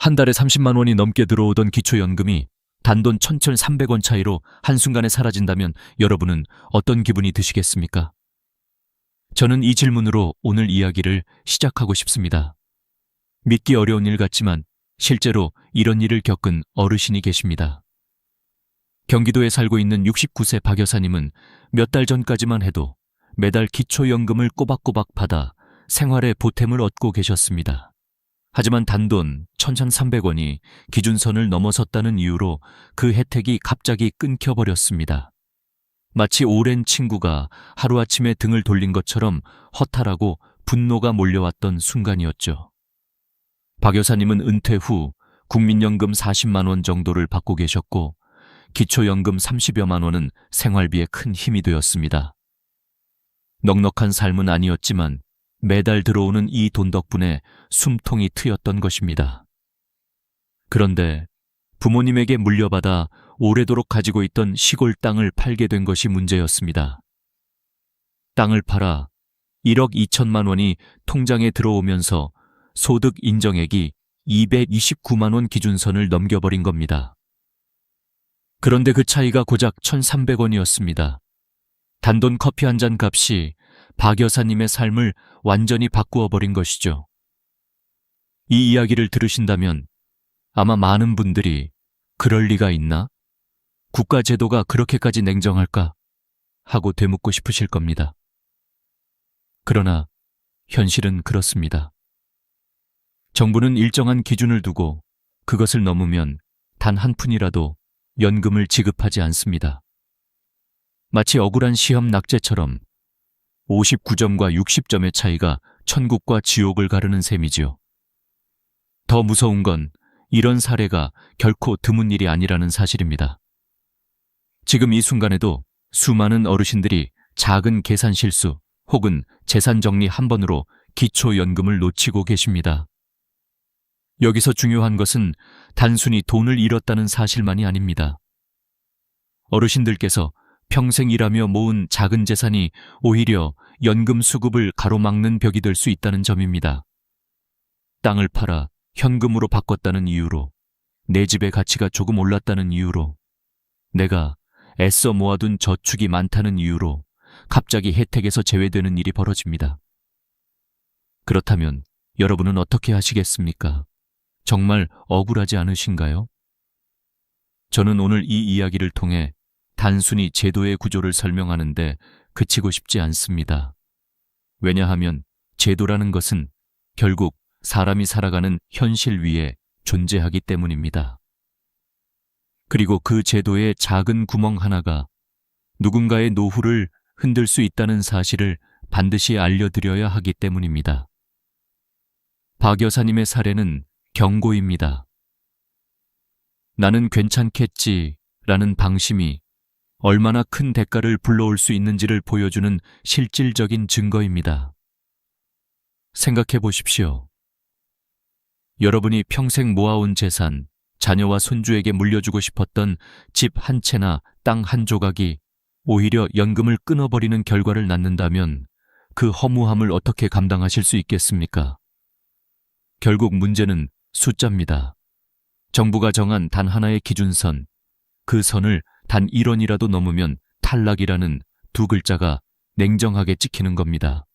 한 달에 30만 원이 넘게 들어오던 기초연금이 단돈 1,300원 차이로 한순간에 사라진다면 여러분은 어떤 기분이 드시겠습니까? 저는 이 질문으로 오늘 이야기를 시작하고 싶습니다. 믿기 어려운 일 같지만 실제로 이런 일을 겪은 어르신이 계십니다. 경기도에 살고 있는 69세 박 여사님은 몇 달 전까지만 해도 매달 기초연금을 꼬박꼬박 받아 생활에 보탬을 얻고 계셨습니다. 하지만 단돈 1,300원이 기준선을 넘어섰다는 이유로 그 혜택이 갑자기 끊겨버렸습니다. 마치 오랜 친구가 하루아침에 등을 돌린 것처럼 허탈하고 분노가 몰려왔던 순간이었죠. 박 여사님은 은퇴 후 국민연금 40만 원 정도를 받고 계셨고 기초연금 30여만 원은 생활비에 큰 힘이 되었습니다. 넉넉한 삶은 아니었지만 매달 들어오는 이 돈 덕분에 숨통이 트였던 것입니다. 그런데 부모님에게 물려받아 오래도록 가지고 있던 시골 땅을 팔게 된 것이 문제였습니다. 땅을 팔아 1억 2천만 원이 통장에 들어오면서 소득 인정액이 229만 원 기준선을 넘겨버린 겁니다. 그런데 그 차이가 고작 1,300원이었습니다. 단돈 커피 한 잔 값이 박 여사님의 삶을 완전히 바꾸어 버린 것이죠. 이 이야기를 들으신다면 아마 많은 분들이 그럴 리가 있나? 국가 제도가 그렇게까지 냉정할까? 하고 되묻고 싶으실 겁니다. 그러나 현실은 그렇습니다. 정부는 일정한 기준을 두고 그것을 넘으면 단 한 푼이라도 연금을 지급하지 않습니다. 마치 억울한 시험 낙제처럼 59점과 60점의 차이가 천국과 지옥을 가르는 셈이지요. 더 무서운 건 이런 사례가 결코 드문 일이 아니라는 사실입니다. 지금 이 순간에도 수많은 어르신들이 작은 계산 실수 혹은 재산 정리 한 번으로 기초연금을 놓치고 계십니다. 여기서 중요한 것은 단순히 돈을 잃었다는 사실만이 아닙니다. 어르신들께서 평생 일하며 모은 작은 재산이 오히려 연금 수급을 가로막는 벽이 될 수 있다는 점입니다. 땅을 팔아 현금으로 바꿨다는 이유로, 내 집의 가치가 조금 올랐다는 이유로, 내가 애써 모아둔 저축이 많다는 이유로 갑자기 혜택에서 제외되는 일이 벌어집니다. 그렇다면 여러분은 어떻게 하시겠습니까? 정말 억울하지 않으신가요? 저는 오늘 이 이야기를 통해 단순히 제도의 구조를 설명하는데 그치고 싶지 않습니다. 왜냐하면 제도라는 것은 결국 사람이 살아가는 현실 위에 존재하기 때문입니다. 그리고 그 제도의 작은 구멍 하나가 누군가의 노후를 흔들 수 있다는 사실을 반드시 알려드려야 하기 때문입니다. 박 여사님의 사례는 경고입니다. 나는 괜찮겠지라는 방심이 얼마나 큰 대가를 불러올 수 있는지를 보여주는 실질적인 증거입니다. 생각해 보십시오. 여러분이 평생 모아온 재산, 자녀와 손주에게 물려주고 싶었던 집 한 채나 땅 한 조각이 오히려 연금을 끊어버리는 결과를 낳는다면 그 허무함을 어떻게 감당하실 수 있겠습니까? 결국 문제는 숫자입니다. 정부가 정한 단 하나의 기준선, 그 선을 단 1원이라도 넘으면 탈락이라는 두 글자가 냉정하게 찍히는 겁니다.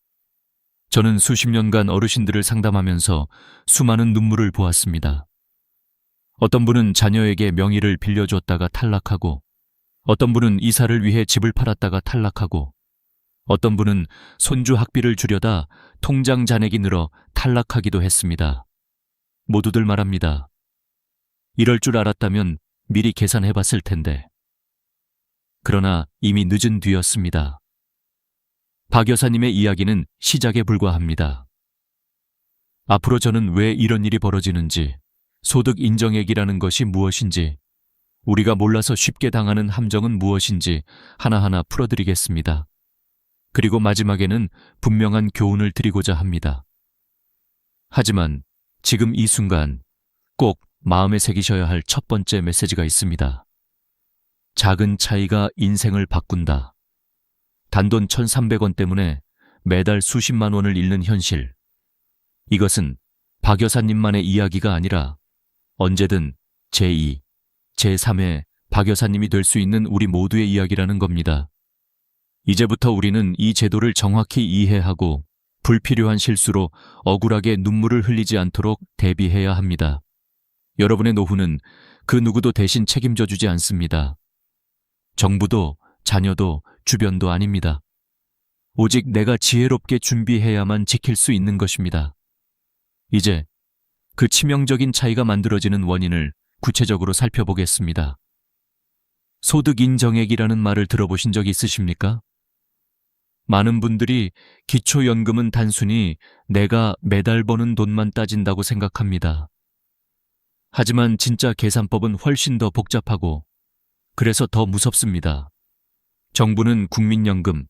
저는 수십 년간 어르신들을 상담하면서 수많은 눈물을 보았습니다. 어떤 분은 자녀에게 명의를 빌려줬다가 탈락하고, 어떤 분은 이사를 위해 집을 팔았다가 탈락하고, 어떤 분은 손주 학비를 주려다 통장 잔액이 늘어 탈락하기도 했습니다. 모두들 말합니다. 이럴 줄 알았다면 미리 계산해봤을 텐데. 그러나 이미 늦은 뒤였습니다. 박 여사님의 이야기는 시작에 불과합니다. 앞으로 저는 왜 이런 일이 벌어지는지, 소득 인정액이라는 것이 무엇인지, 우리가 몰라서 쉽게 당하는 함정은 무엇인지 하나하나 풀어드리겠습니다. 그리고 마지막에는 분명한 교훈을 드리고자 합니다. 하지만 지금 이 순간 꼭 마음에 새기셔야 할 첫 번째 메시지가 있습니다. 작은 차이가 인생을 바꾼다. 단돈 1,300원 때문에 매달 수십만 원을 잃는 현실. 이것은 박 여사님만의 이야기가 아니라 언제든 제2, 제3의 박 여사님이 될 수 있는 우리 모두의 이야기라는 겁니다. 이제부터 우리는 이 제도를 정확히 이해하고 불필요한 실수로 억울하게 눈물을 흘리지 않도록 대비해야 합니다. 여러분의 노후는 그 누구도 대신 책임져 주지 않습니다. 정부도 자녀도 주변도 아닙니다. 오직 내가 지혜롭게 준비해야만 지킬 수 있는 것입니다. 이제 그 치명적인 차이가 만들어지는 원인을 구체적으로 살펴보겠습니다. 소득 인정액이라는 말을 들어보신 적 있으십니까? 많은 분들이 기초연금은 단순히 내가 매달 버는 돈만 따진다고 생각합니다. 하지만 진짜 계산법은 훨씬 더 복잡하고 그래서 더 무섭습니다. 정부는 국민연금,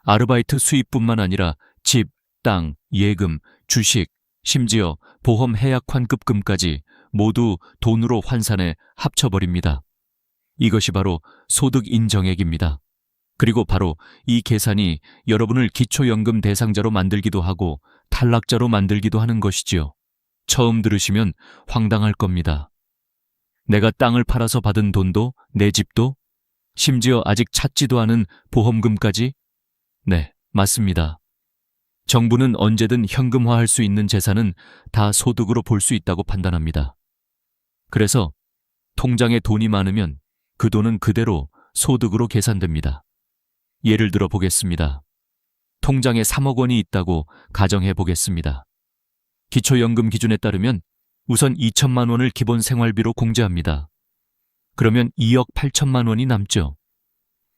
아르바이트 수입뿐만 아니라 집, 땅, 예금, 주식, 심지어 보험 해약 환급금까지 모두 돈으로 환산해 합쳐버립니다. 이것이 바로 소득 인정액입니다. 그리고 바로 이 계산이 여러분을 기초연금 대상자로 만들기도 하고 탈락자로 만들기도 하는 것이지요. 처음 들으시면 황당할 겁니다. 내가 땅을 팔아서 받은 돈도, 내 집도, 심지어 아직 찾지도 않은 보험금까지? 네, 맞습니다. 정부는 언제든 현금화할 수 있는 재산은 다 소득으로 볼 수 있다고 판단합니다. 그래서 통장에 돈이 많으면 그 돈은 그대로 소득으로 계산됩니다. 예를 들어 보겠습니다. 통장에 3억 원이 있다고 가정해 보겠습니다. 기초연금 기준에 따르면 우선 2천만 원을 기본 생활비로 공제합니다. 그러면 2억 8천만 원이 남죠.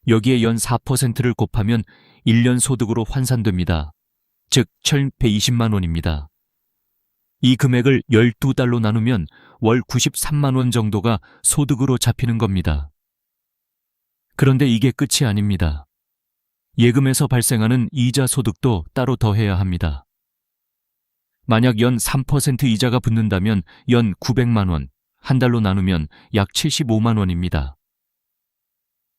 여기에 연 4%를 곱하면 1년 소득으로 환산됩니다. 즉 1,120만 원입니다. 이 금액을 12달로 나누면 월 93만 원 정도가 소득으로 잡히는 겁니다. 그런데 이게 끝이 아닙니다. 예금에서 발생하는 이자 소득도 따로 더해야 합니다. 만약 연 3% 이자가 붙는다면 연 900만 원, 한 달로 나누면 약 75만 원입니다.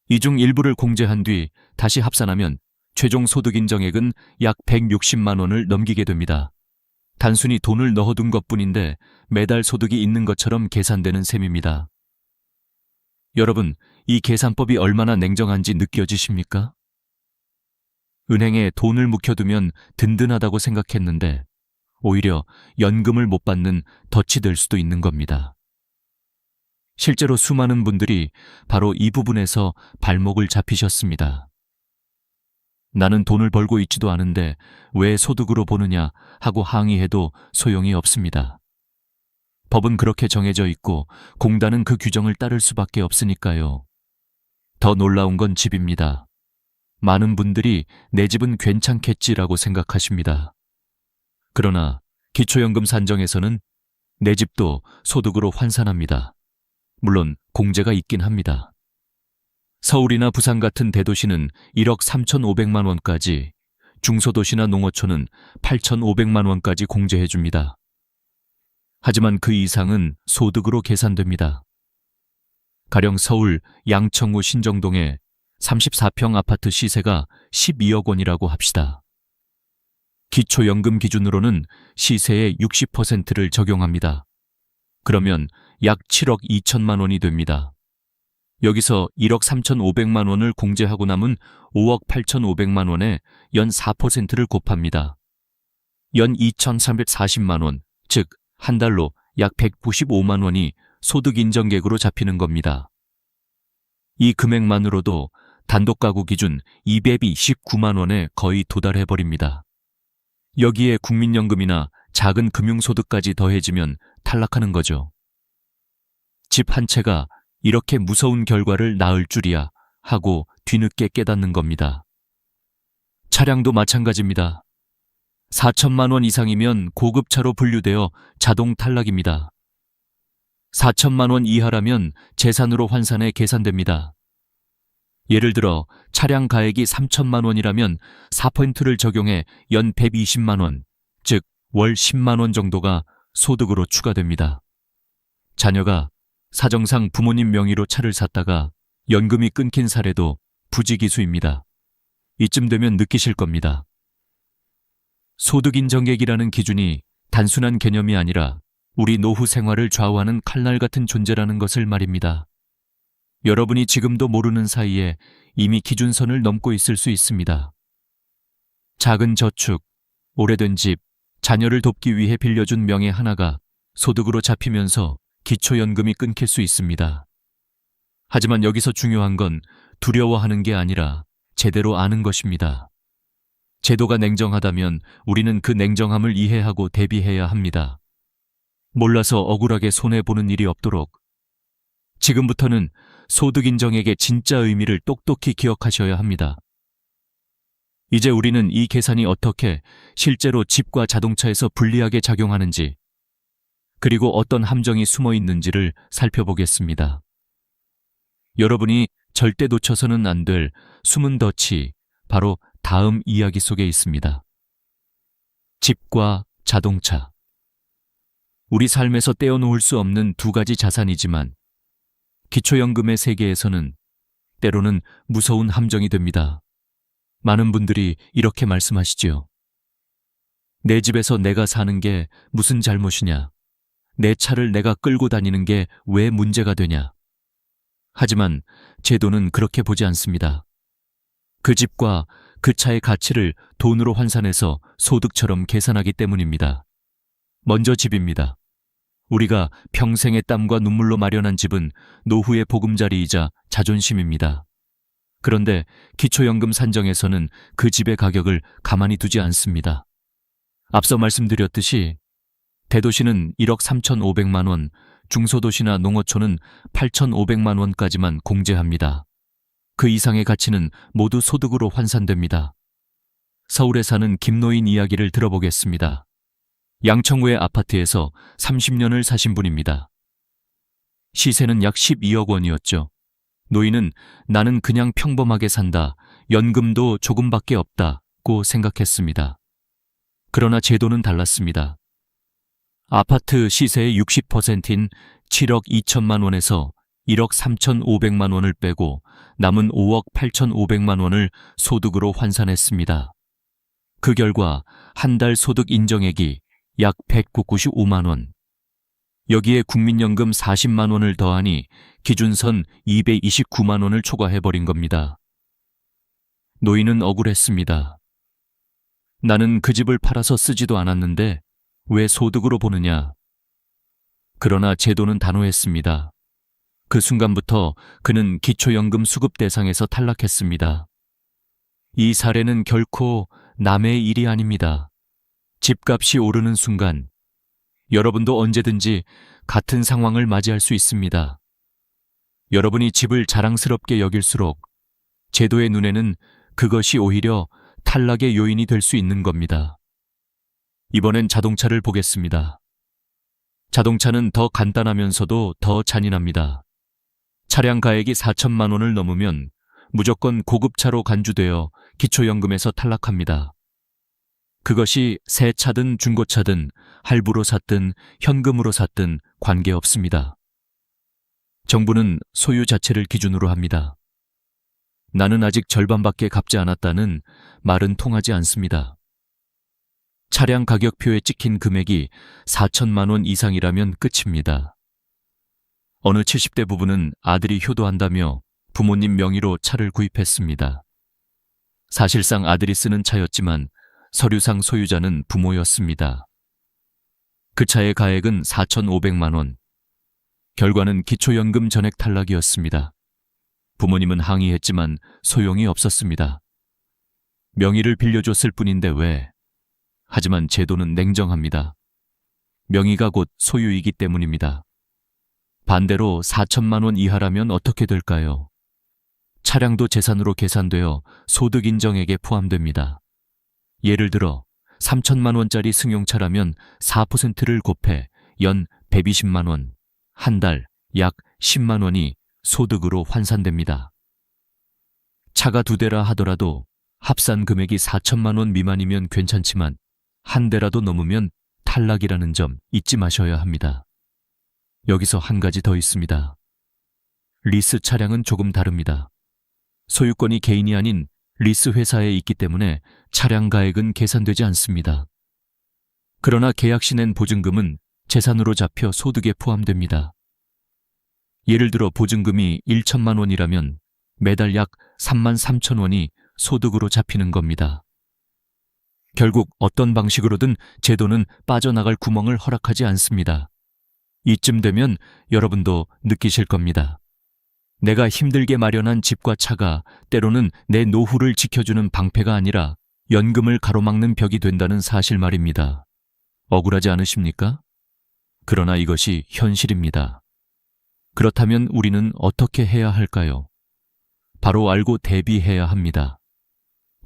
이 중 일부를 공제한 뒤 다시 합산하면 최종 소득 인정액은 약 160만 원을 넘기게 됩니다. 단순히 돈을 넣어둔 것뿐인데 매달 소득이 있는 것처럼 계산되는 셈입니다. 여러분, 이 계산법이 얼마나 냉정한지 느껴지십니까? 은행에 돈을 묵혀두면 든든하다고 생각했는데 오히려 연금을 못 받는 덫이 될 수도 있는 겁니다. 실제로 수많은 분들이 바로 이 부분에서 발목을 잡히셨습니다. 나는 돈을 벌고 있지도 않은데 왜 소득으로 보느냐 하고 항의해도 소용이 없습니다. 법은 그렇게 정해져 있고 공단은 그 규정을 따를 수밖에 없으니까요. 더 놀라운 건 집입니다. 많은 분들이 내 집은 괜찮겠지라고 생각하십니다. 그러나 기초연금 산정에서는 내 집도 소득으로 환산합니다. 물론 공제가 있긴 합니다. 서울이나 부산 같은 대도시는 1억 3,500만 원까지, 중소도시나 농어촌은 8,500만 원까지 공제해줍니다. 하지만 그 이상은 소득으로 계산됩니다. 가령 서울 양천구 신정동의 34평 아파트 시세가 12억 원이라고 합시다. 기초연금 기준으로는 시세의 60%를 적용합니다. 그러면 약 7억 2천만 원이 됩니다. 여기서 1억 3,500만 원을 공제하고 남은 5억 8,500만 원에 연 4%를 곱합니다. 연 2,340만 원, 즉 한 달로 약 195만 원이 소득 인정액으로 잡히는 겁니다. 이 금액만으로도 단독가구 기준 219만 원에 거의 도달해버립니다. 여기에 국민연금이나 작은 금융소득까지 더해지면 탈락하는 거죠. 집 한 채가 이렇게 무서운 결과를 낳을 줄이야 하고 뒤늦게 깨닫는 겁니다. 차량도 마찬가지입니다. 4천만 원 이상이면 고급차로 분류되어 자동 탈락입니다. 4천만 원 이하라면 재산으로 환산해 계산됩니다. 예를 들어 차량 가액이 3천만 원이라면 4%를 적용해 연 120만 원, 즉 월 10만 원 정도가 소득으로 추가됩니다. 자녀가 사정상 부모님 명의로 차를 샀다가 연금이 끊긴 사례도 부지기수입니다. 이쯤 되면 느끼실 겁니다. 소득 인정액이라는 기준이 단순한 개념이 아니라 우리 노후 생활을 좌우하는 칼날 같은 존재라는 것을 말입니다. 여러분이 지금도 모르는 사이에 이미 기준선을 넘고 있을 수 있습니다. 작은 저축, 오래된 집, 자녀를 돕기 위해 빌려준 명예 하나가 소득으로 잡히면서 기초연금이 끊길 수 있습니다. 하지만 여기서 중요한 건 두려워하는 게 아니라 제대로 아는 것입니다. 제도가 냉정하다면 우리는 그 냉정함을 이해하고 대비해야 합니다. 몰라서 억울하게 손해보는 일이 없도록. 지금부터는 소득 인정액의 진짜 의미를 똑똑히 기억하셔야 합니다. 이제 우리는 이 계산이 어떻게 실제로 집과 자동차에서 불리하게 작용하는지, 그리고 어떤 함정이 숨어 있는지를 살펴보겠습니다. 여러분이 절대 놓쳐서는 안 될 숨은 덫이 바로 다음 이야기 속에 있습니다. 집과 자동차. 우리 삶에서 떼어놓을 수 없는 두 가지 자산이지만 기초연금의 세계에서는 때로는 무서운 함정이 됩니다. 많은 분들이 이렇게 말씀하시지요. 내 집에서 내가 사는 게 무슨 잘못이냐? 내 차를 내가 끌고 다니는 게 왜 문제가 되냐? 하지만 제도는 그렇게 보지 않습니다. 그 집과 그 차의 가치를 돈으로 환산해서 소득처럼 계산하기 때문입니다. 먼저 집입니다. 우리가 평생의 땀과 눈물로 마련한 집은 노후의 보금자리이자 자존심입니다. 그런데 기초연금 산정에서는 그 집의 가격을 가만히 두지 않습니다. 앞서 말씀드렸듯이 대도시는 1억 3,500만 원, 중소도시나 농어촌은 8,500만 원까지만 공제합니다. 그 이상의 가치는 모두 소득으로 환산됩니다. 서울에 사는 김노인 이야기를 들어보겠습니다. 양천구의 아파트에서 30년을 사신 분입니다. 시세는 약 12억 원이었죠. 노인은 나는 그냥 평범하게 산다, 연금도 조금밖에 없다고 생각했습니다. 그러나 제도는 달랐습니다. 아파트 시세의 60%인 7억 2천만 원에서 1억 3,500만 원을 빼고 남은 5억 8,500만 원을 소득으로 환산했습니다. 그 결과 한 달 소득 인정액이 약 195만 원. 여기에 국민연금 40만 원을 더하니 기준선 229만 원을 초과해버린 겁니다. 노인은 억울했습니다. 나는 그 집을 팔아서 쓰지도 않았는데 왜 소득으로 보느냐? 그러나 제도는 단호했습니다. 그 순간부터 그는 기초연금 수급 대상에서 탈락했습니다. 이 사례는 결코 남의 일이 아닙니다. 집값이 오르는 순간 여러분도 언제든지 같은 상황을 맞이할 수 있습니다. 여러분이 집을 자랑스럽게 여길수록 제도의 눈에는 그것이 오히려 탈락의 요인이 될 수 있는 겁니다. 이번엔 자동차를 보겠습니다. 자동차는 더 간단하면서도 더 잔인합니다. 차량 가액이 4천만 원을 넘으면 무조건 고급차로 간주되어 기초연금에서 탈락합니다. 그것이 새 차든 중고차든 할부로 샀든 현금으로 샀든 관계없습니다. 정부는 소유 자체를 기준으로 합니다. 나는 아직 절반밖에 갚지 않았다는 말은 통하지 않습니다. 차량 가격표에 찍힌 금액이 4천만 원 이상이라면 끝입니다. 어느 70대 부부는 아들이 효도한다며 부모님 명의로 차를 구입했습니다. 사실상 아들이 쓰는 차였지만 서류상 소유자는 부모였습니다. 그 차의 가액은 4,500만 원. 결과는 기초연금 전액 탈락이었습니다. 부모님은 항의했지만 소용이 없었습니다. 명의를 빌려줬을 뿐인데 왜? 하지만 제도는 냉정합니다. 명의가 곧 소유이기 때문입니다. 반대로 4천만 원 이하라면 어떻게 될까요? 차량도 재산으로 계산되어 소득 인정액에 포함됩니다. 예를 들어 3천만 원짜리 승용차라면 4%를 곱해 연 120만 원, 한 달 약 10만 원이 소득으로 환산됩니다. 차가 2대라 하더라도 합산 금액이 4천만 원 미만이면 괜찮지만 한 대라도 넘으면 탈락이라는 점 잊지 마셔야 합니다. 여기서 한 가지 더 있습니다. 리스 차량은 조금 다릅니다. 소유권이 개인이 아닌 리스 회사에 있기 때문에 차량 가액은 계산되지 않습니다. 그러나 계약 시 낸 보증금은 재산으로 잡혀 소득에 포함됩니다. 예를 들어 보증금이 1천만 원이라면 매달 약 3만 3천 원이 소득으로 잡히는 겁니다. 결국 어떤 방식으로든 제도는 빠져나갈 구멍을 허락하지 않습니다. 이쯤 되면 여러분도 느끼실 겁니다. 내가 힘들게 마련한 집과 차가 때로는 내 노후를 지켜주는 방패가 아니라 연금을 가로막는 벽이 된다는 사실 말입니다. 억울하지 않으십니까? 그러나 이것이 현실입니다. 그렇다면 우리는 어떻게 해야 할까요? 바로 알고 대비해야 합니다.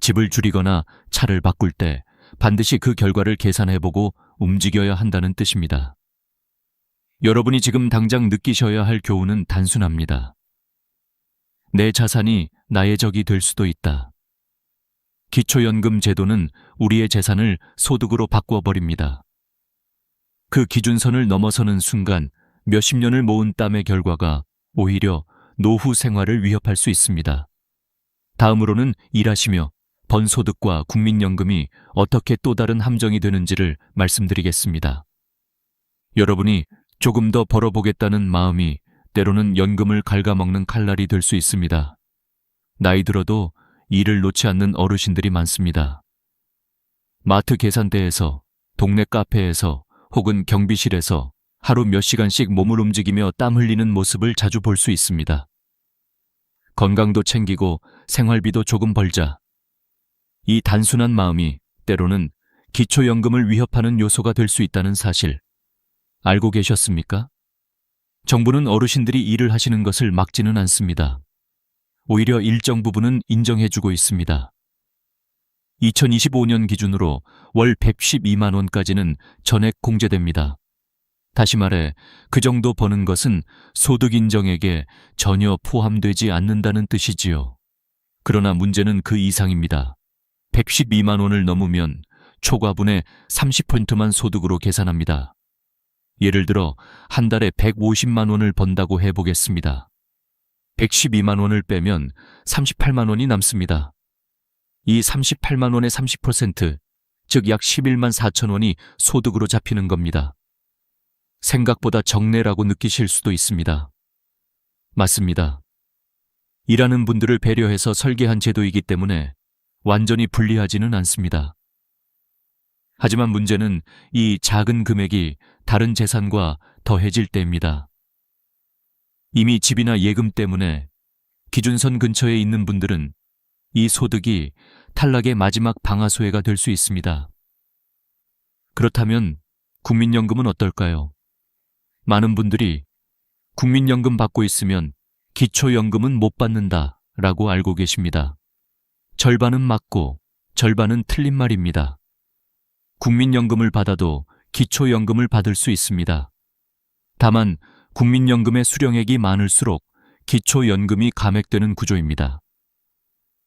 집을 줄이거나 차를 바꿀 때 반드시 그 결과를 계산해보고 움직여야 한다는 뜻입니다. 여러분이 지금 당장 느끼셔야 할 교훈은 단순합니다. 내 자산이 나의 적이 될 수도 있다. 기초연금 제도는 우리의 재산을 소득으로 바꿔버립니다. 그 기준선을 넘어서는 순간 몇십 년을 모은 땀의 결과가 오히려 노후 생활을 위협할 수 있습니다. 다음으로는 일하시며 번 소득과 국민연금이 어떻게 또 다른 함정이 되는지를 말씀드리겠습니다. 여러분이 조금 더 벌어보겠다는 마음이 때로는 연금을 갉아먹는 칼날이 될 수 있습니다. 나이 들어도 일을 놓지 않는 어르신들이 많습니다. 마트 계산대에서, 동네 카페에서 혹은 경비실에서 하루 몇 시간씩 몸을 움직이며 땀 흘리는 모습을 자주 볼 수 있습니다. 건강도 챙기고 생활비도 조금 벌자. 이 단순한 마음이 때로는 기초연금을 위협하는 요소가 될 수 있다는 사실 알고 계셨습니까? 정부는 어르신들이 일을 하시는 것을 막지는 않습니다. 오히려 일정 부분은 인정해주고 있습니다. 2025년 기준으로 월 112만 원까지는 전액 공제됩니다. 다시 말해 그 정도 버는 것은 소득 인정액에 전혀 포함되지 않는다는 뜻이지요. 그러나 문제는 그 이상입니다. 112만 원을 넘으면 초과분의 30%만 소득으로 계산합니다. 예를 들어 한 달에 150만 원을 번다고 해보겠습니다. 112만 원을 빼면 38만 원이 남습니다. 이 38만 원의 30%, 즉 약 11만 4천 원이 소득으로 잡히는 겁니다. 생각보다 적네라고 느끼실 수도 있습니다. 맞습니다. 일하는 분들을 배려해서 설계한 제도이기 때문에 완전히 불리하지는 않습니다. 하지만 문제는 이 작은 금액이 다른 재산과 더해질 때입니다. 이미 집이나 예금 때문에 기준선 근처에 있는 분들은 이 소득이 탈락의 마지막 방아쇠가 될 수 있습니다. 그렇다면 국민연금은 어떨까요? 많은 분들이 국민연금 받고 있으면 기초연금은 못 받는다 라고 알고 계십니다. 절반은 맞고 절반은 틀린 말입니다. 국민연금을 받아도 기초연금을 받을 수 있습니다. 다만 국민연금의 수령액이 많을수록 기초연금이 감액되는 구조입니다.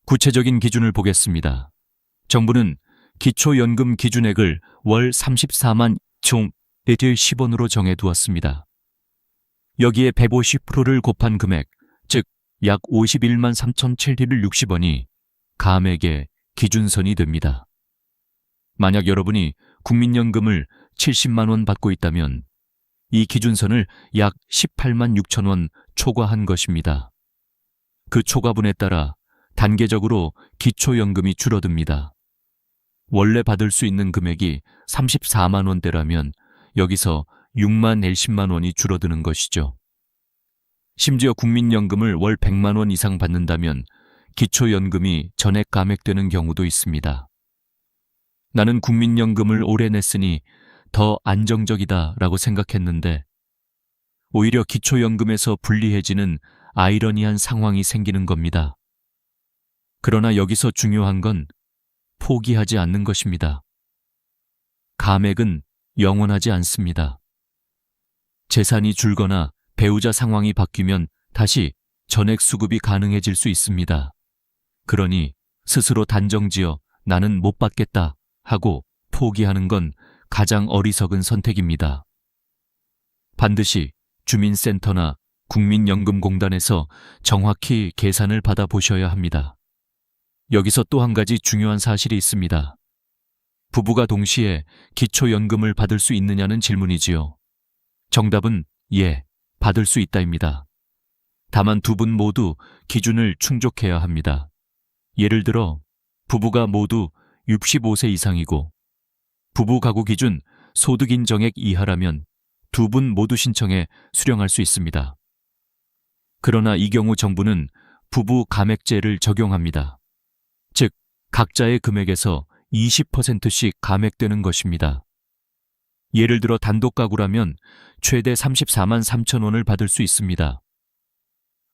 구체적인 기준을 보겠습니다. 정부는 기초연금 기준액을 월 34만 10원으로 정해두었습니다. 여기에 150%를 곱한 금액, 즉 약 51만 3,760원이 감액의 기준선이 됩니다. 만약 여러분이 국민연금을 70만 원 받고 있다면 이 기준선을 약 18만 6천 원 초과한 것입니다. 그 초과분에 따라 단계적으로 기초연금이 줄어듭니다. 원래 받을 수 있는 금액이 34만 원대라면 여기서 6만 10만 원이 줄어드는 것이죠. 심지어 국민연금을 월 100만 원 이상 받는다면 기초연금이 전액 감액되는 경우도 있습니다. 나는 국민연금을 오래 냈으니 더 안정적이다라고 생각했는데 오히려 기초연금에서 불리해지는 아이러니한 상황이 생기는 겁니다. 그러나 여기서 중요한 건 포기하지 않는 것입니다. 감액은 영원하지 않습니다. 재산이 줄거나 배우자 상황이 바뀌면 다시 전액 수급이 가능해질 수 있습니다. 그러니 스스로 단정지어 나는 못 받겠다 하고 포기하는 건 가장 어리석은 선택입니다. 반드시 주민센터나 국민연금공단에서 정확히 계산을 받아보셔야 합니다. 여기서 또 한 가지 중요한 사실이 있습니다. 부부가 동시에 기초연금을 받을 수 있느냐는 질문이지요. 정답은 예, 받을 수 있다입니다. 다만 두 분 모두 기준을 충족해야 합니다. 예를 들어 부부가 모두 65세 이상이고 부부 가구 기준 소득 인정액 이하라면 두 분 모두 신청해 수령할 수 있습니다. 그러나 이 경우 정부는 부부 감액제를 적용합니다. 즉, 각자의 금액에서 20%씩 감액되는 것입니다. 예를 들어 단독 가구라면 최대 34만 3천 원을 받을 수 있습니다.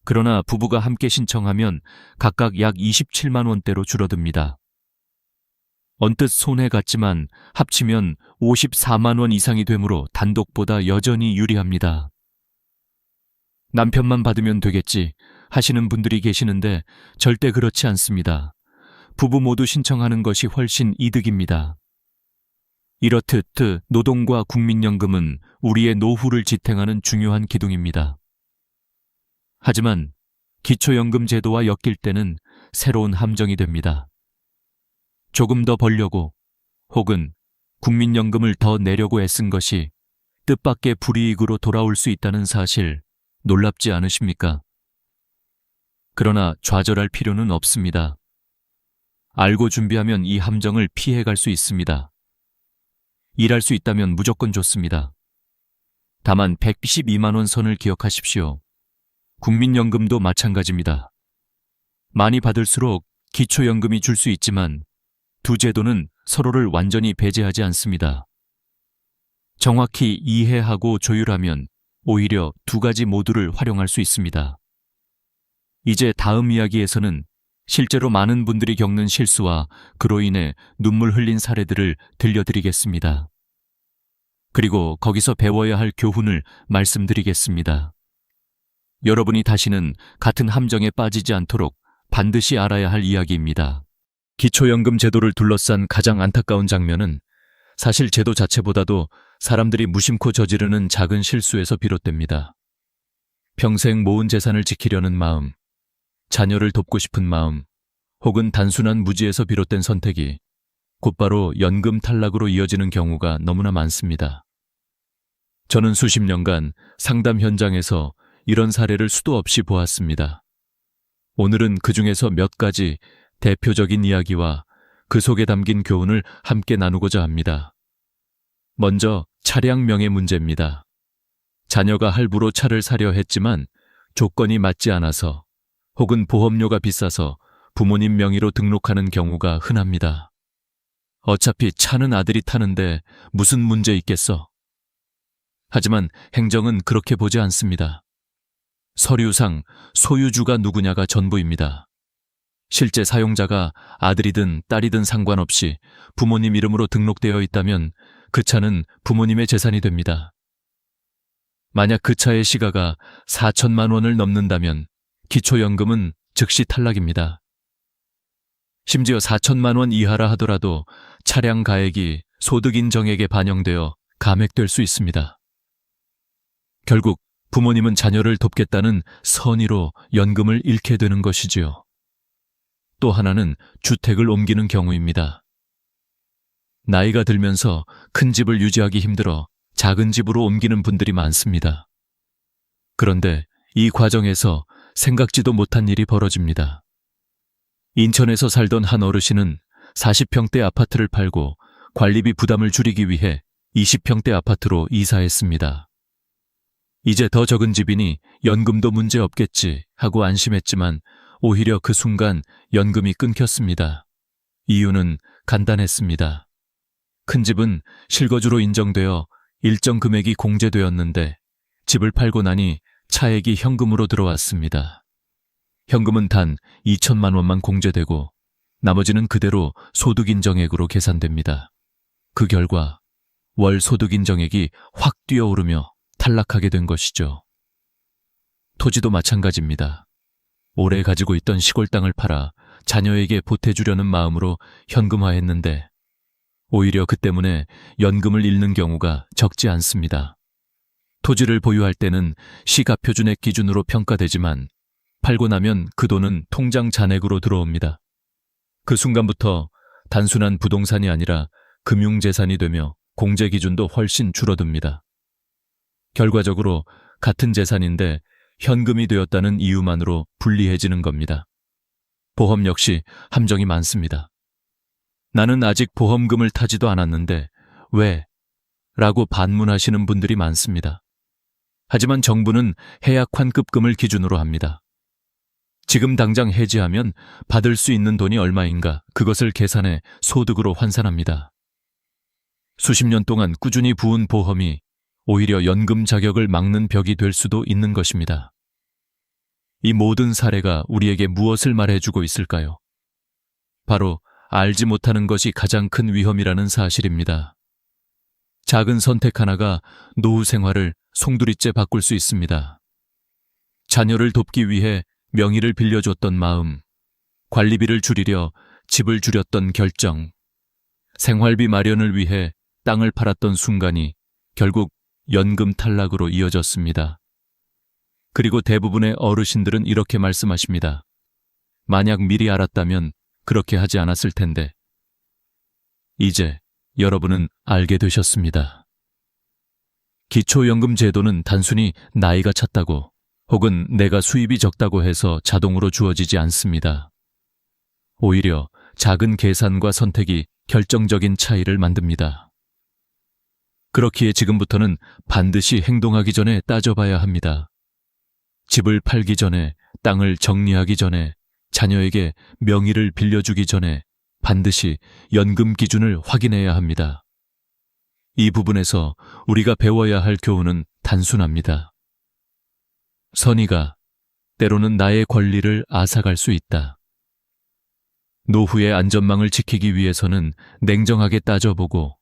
그러나 부부가 함께 신청하면 각각 약 27만 원대로 줄어듭니다. 언뜻 손해 같지만 합치면 54만 원 이상이 되므로 단독보다 여전히 유리합니다. 남편만 받으면 되겠지 하시는 분들이 계시는데 절대 그렇지 않습니다. 부부 모두 신청하는 것이 훨씬 이득입니다. 이렇듯 노동과 국민연금은 우리의 노후를 지탱하는 중요한 기둥입니다. 하지만 기초연금 제도와 엮일 때는 새로운 함정이 됩니다. 조금 더 벌려고 혹은 국민연금을 더 내려고 애쓴 것이 뜻밖의 불이익으로 돌아올 수 있다는 사실 놀랍지 않으십니까? 그러나 좌절할 필요는 없습니다. 알고 준비하면 이 함정을 피해갈 수 있습니다. 일할 수 있다면 무조건 좋습니다. 다만 112만 원 선을 기억하십시오. 국민연금도 마찬가지입니다. 많이 받을수록 기초연금이 줄 수 있지만 두 제도는 서로를 완전히 배제하지 않습니다. 정확히 이해하고 조율하면 오히려 두 가지 모두를 활용할 수 있습니다. 이제 다음 이야기에서는 실제로 많은 분들이 겪는 실수와 그로 인해 눈물 흘린 사례들을 들려드리겠습니다. 그리고 거기서 배워야 할 교훈을 말씀드리겠습니다. 여러분이 다시는 같은 함정에 빠지지 않도록 반드시 알아야 할 이야기입니다. 기초연금 제도를 둘러싼 가장 안타까운 장면은 사실 제도 자체보다도 사람들이 무심코 저지르는 작은 실수에서 비롯됩니다. 평생 모은 재산을 지키려는 마음, 자녀를 돕고 싶은 마음, 혹은 단순한 무지에서 비롯된 선택이 곧바로 연금 탈락으로 이어지는 경우가 너무나 많습니다. 저는 수십 년간 상담 현장에서 이런 사례를 수도 없이 보았습니다. 오늘은 그 중에서 몇 가지 대표적인 이야기와 그 속에 담긴 교훈을 함께 나누고자 합니다. 먼저 차량 명의 문제입니다. 자녀가 할부로 차를 사려 했지만 조건이 맞지 않아서 혹은 보험료가 비싸서 부모님 명의로 등록하는 경우가 흔합니다. 어차피 차는 아들이 타는데 무슨 문제 있겠어? 하지만 행정은 그렇게 보지 않습니다. 서류상 소유주가 누구냐가 전부입니다. 실제 사용자가 아들이든 딸이든 상관없이 부모님 이름으로 등록되어 있다면 그 차는 부모님의 재산이 됩니다. 만약 그 차의 시가가 4천만 원을 넘는다면 기초연금은 즉시 탈락입니다. 심지어 4천만 원 이하라 하더라도 차량 가액이 소득인정액에 반영되어 감액될 수 있습니다. 결국 부모님은 자녀를 돕겠다는 선의로 연금을 잃게 되는 것이지요. 또 하나는 주택을 옮기는 경우입니다. 나이가 들면서 큰 집을 유지하기 힘들어 작은 집으로 옮기는 분들이 많습니다. 그런데 이 과정에서 생각지도 못한 일이 벌어집니다. 인천에서 살던 한 어르신은 40평대 아파트를 팔고 관리비 부담을 줄이기 위해 20평대 아파트로 이사했습니다. 이제 더 적은 집이니 연금도 문제 없겠지 하고 안심했지만 오히려 그 순간 연금이 끊겼습니다. 이유는 간단했습니다. 큰 집은 실거주로 인정되어 일정 금액이 공제되었는데 집을 팔고 나니 차액이 현금으로 들어왔습니다. 현금은 단 2천만 원만 공제되고 나머지는 그대로 소득인정액으로 계산됩니다. 그 결과 월 소득인정액이 확 뛰어오르며 탈락하게 된 것이죠. 토지도 마찬가지입니다. 오래 가지고 있던 시골 땅을 팔아 자녀에게 보태주려는 마음으로 현금화했는데 오히려 그 때문에 연금을 잃는 경우가 적지 않습니다. 토지를 보유할 때는 시가표준액 기준으로 평가되지만 팔고 나면 그 돈은 통장 잔액으로 들어옵니다. 그 순간부터 단순한 부동산이 아니라 금융재산이 되며 공제 기준도 훨씬 줄어듭니다. 결과적으로 같은 재산인데 현금이 되었다는 이유만으로 불리해지는 겁니다. 보험 역시 함정이 많습니다. 나는 아직 보험금을 타지도 않았는데 왜? 라고 반문하시는 분들이 많습니다. 하지만 정부는 해약 환급금을 기준으로 합니다. 지금 당장 해지하면 받을 수 있는 돈이 얼마인가 그것을 계산해 소득으로 환산합니다. 수십 년 동안 꾸준히 부은 보험이 오히려 연금 자격을 막는 벽이 될 수도 있는 것입니다. 이 모든 사례가 우리에게 무엇을 말해주고 있을까요? 바로 알지 못하는 것이 가장 큰 위험이라는 사실입니다. 작은 선택 하나가 노후 생활을 송두리째 바꿀 수 있습니다. 자녀를 돕기 위해 명의를 빌려줬던 마음, 관리비를 줄이려 집을 줄였던 결정, 생활비 마련을 위해 땅을 팔았던 순간이 결국 연금 탈락으로 이어졌습니다. 그리고 대부분의 어르신들은 이렇게 말씀하십니다. 만약 미리 알았다면 그렇게 하지 않았을 텐데. 이제 여러분은 알게 되셨습니다. 기초연금 제도는 단순히 나이가 찼다고 혹은 내가 수입이 적다고 해서 자동으로 주어지지 않습니다. 오히려 작은 계산과 선택이 결정적인 차이를 만듭니다. 그렇기에 지금부터는 반드시 행동하기 전에 따져봐야 합니다. 집을 팔기 전에, 땅을 정리하기 전에, 자녀에게 명의를 빌려주기 전에 반드시 연금 기준을 확인해야 합니다. 이 부분에서 우리가 배워야 할 교훈은 단순합니다. 선의가 때로는 나의 권리를 앗아갈 수 있다. 노후의 안전망을 지키기 위해서는 냉정하게 따져보고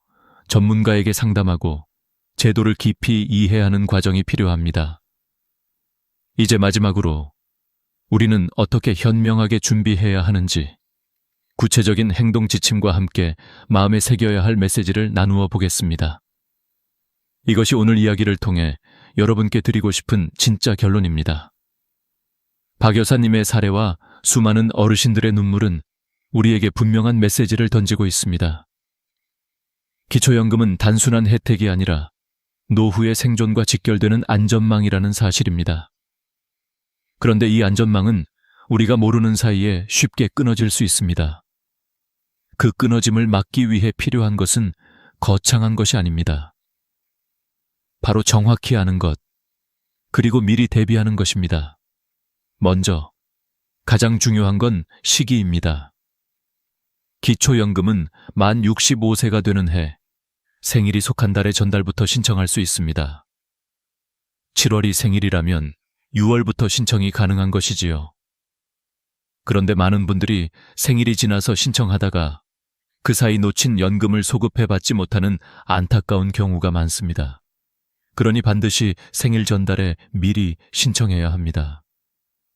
전문가에게 상담하고 제도를 깊이 이해하는 과정이 필요합니다. 이제 마지막으로 우리는 어떻게 현명하게 준비해야 하는지 구체적인 행동 지침과 함께 마음에 새겨야 할 메시지를 나누어 보겠습니다. 이것이 오늘 이야기를 통해 여러분께 드리고 싶은 진짜 결론입니다. 박 여사님의 사례와 수많은 어르신들의 눈물은 우리에게 분명한 메시지를 던지고 있습니다. 기초연금은 단순한 혜택이 아니라 노후의 생존과 직결되는 안전망이라는 사실입니다. 그런데 이 안전망은 우리가 모르는 사이에 쉽게 끊어질 수 있습니다. 그 끊어짐을 막기 위해 필요한 것은 거창한 것이 아닙니다. 바로 정확히 아는 것, 그리고 미리 대비하는 것입니다. 먼저, 가장 중요한 건 시기입니다. 기초연금은 만 65세가 되는 해, 생일이 속한 달의 전달부터 신청할 수 있습니다. 7월이 생일이라면 6월부터 신청이 가능한 것이지요. 그런데 많은 분들이 생일이 지나서 신청하다가 그 사이 놓친 연금을 소급해받지 못하는 안타까운 경우가 많습니다. 그러니 반드시 생일 전달에 미리 신청해야 합니다.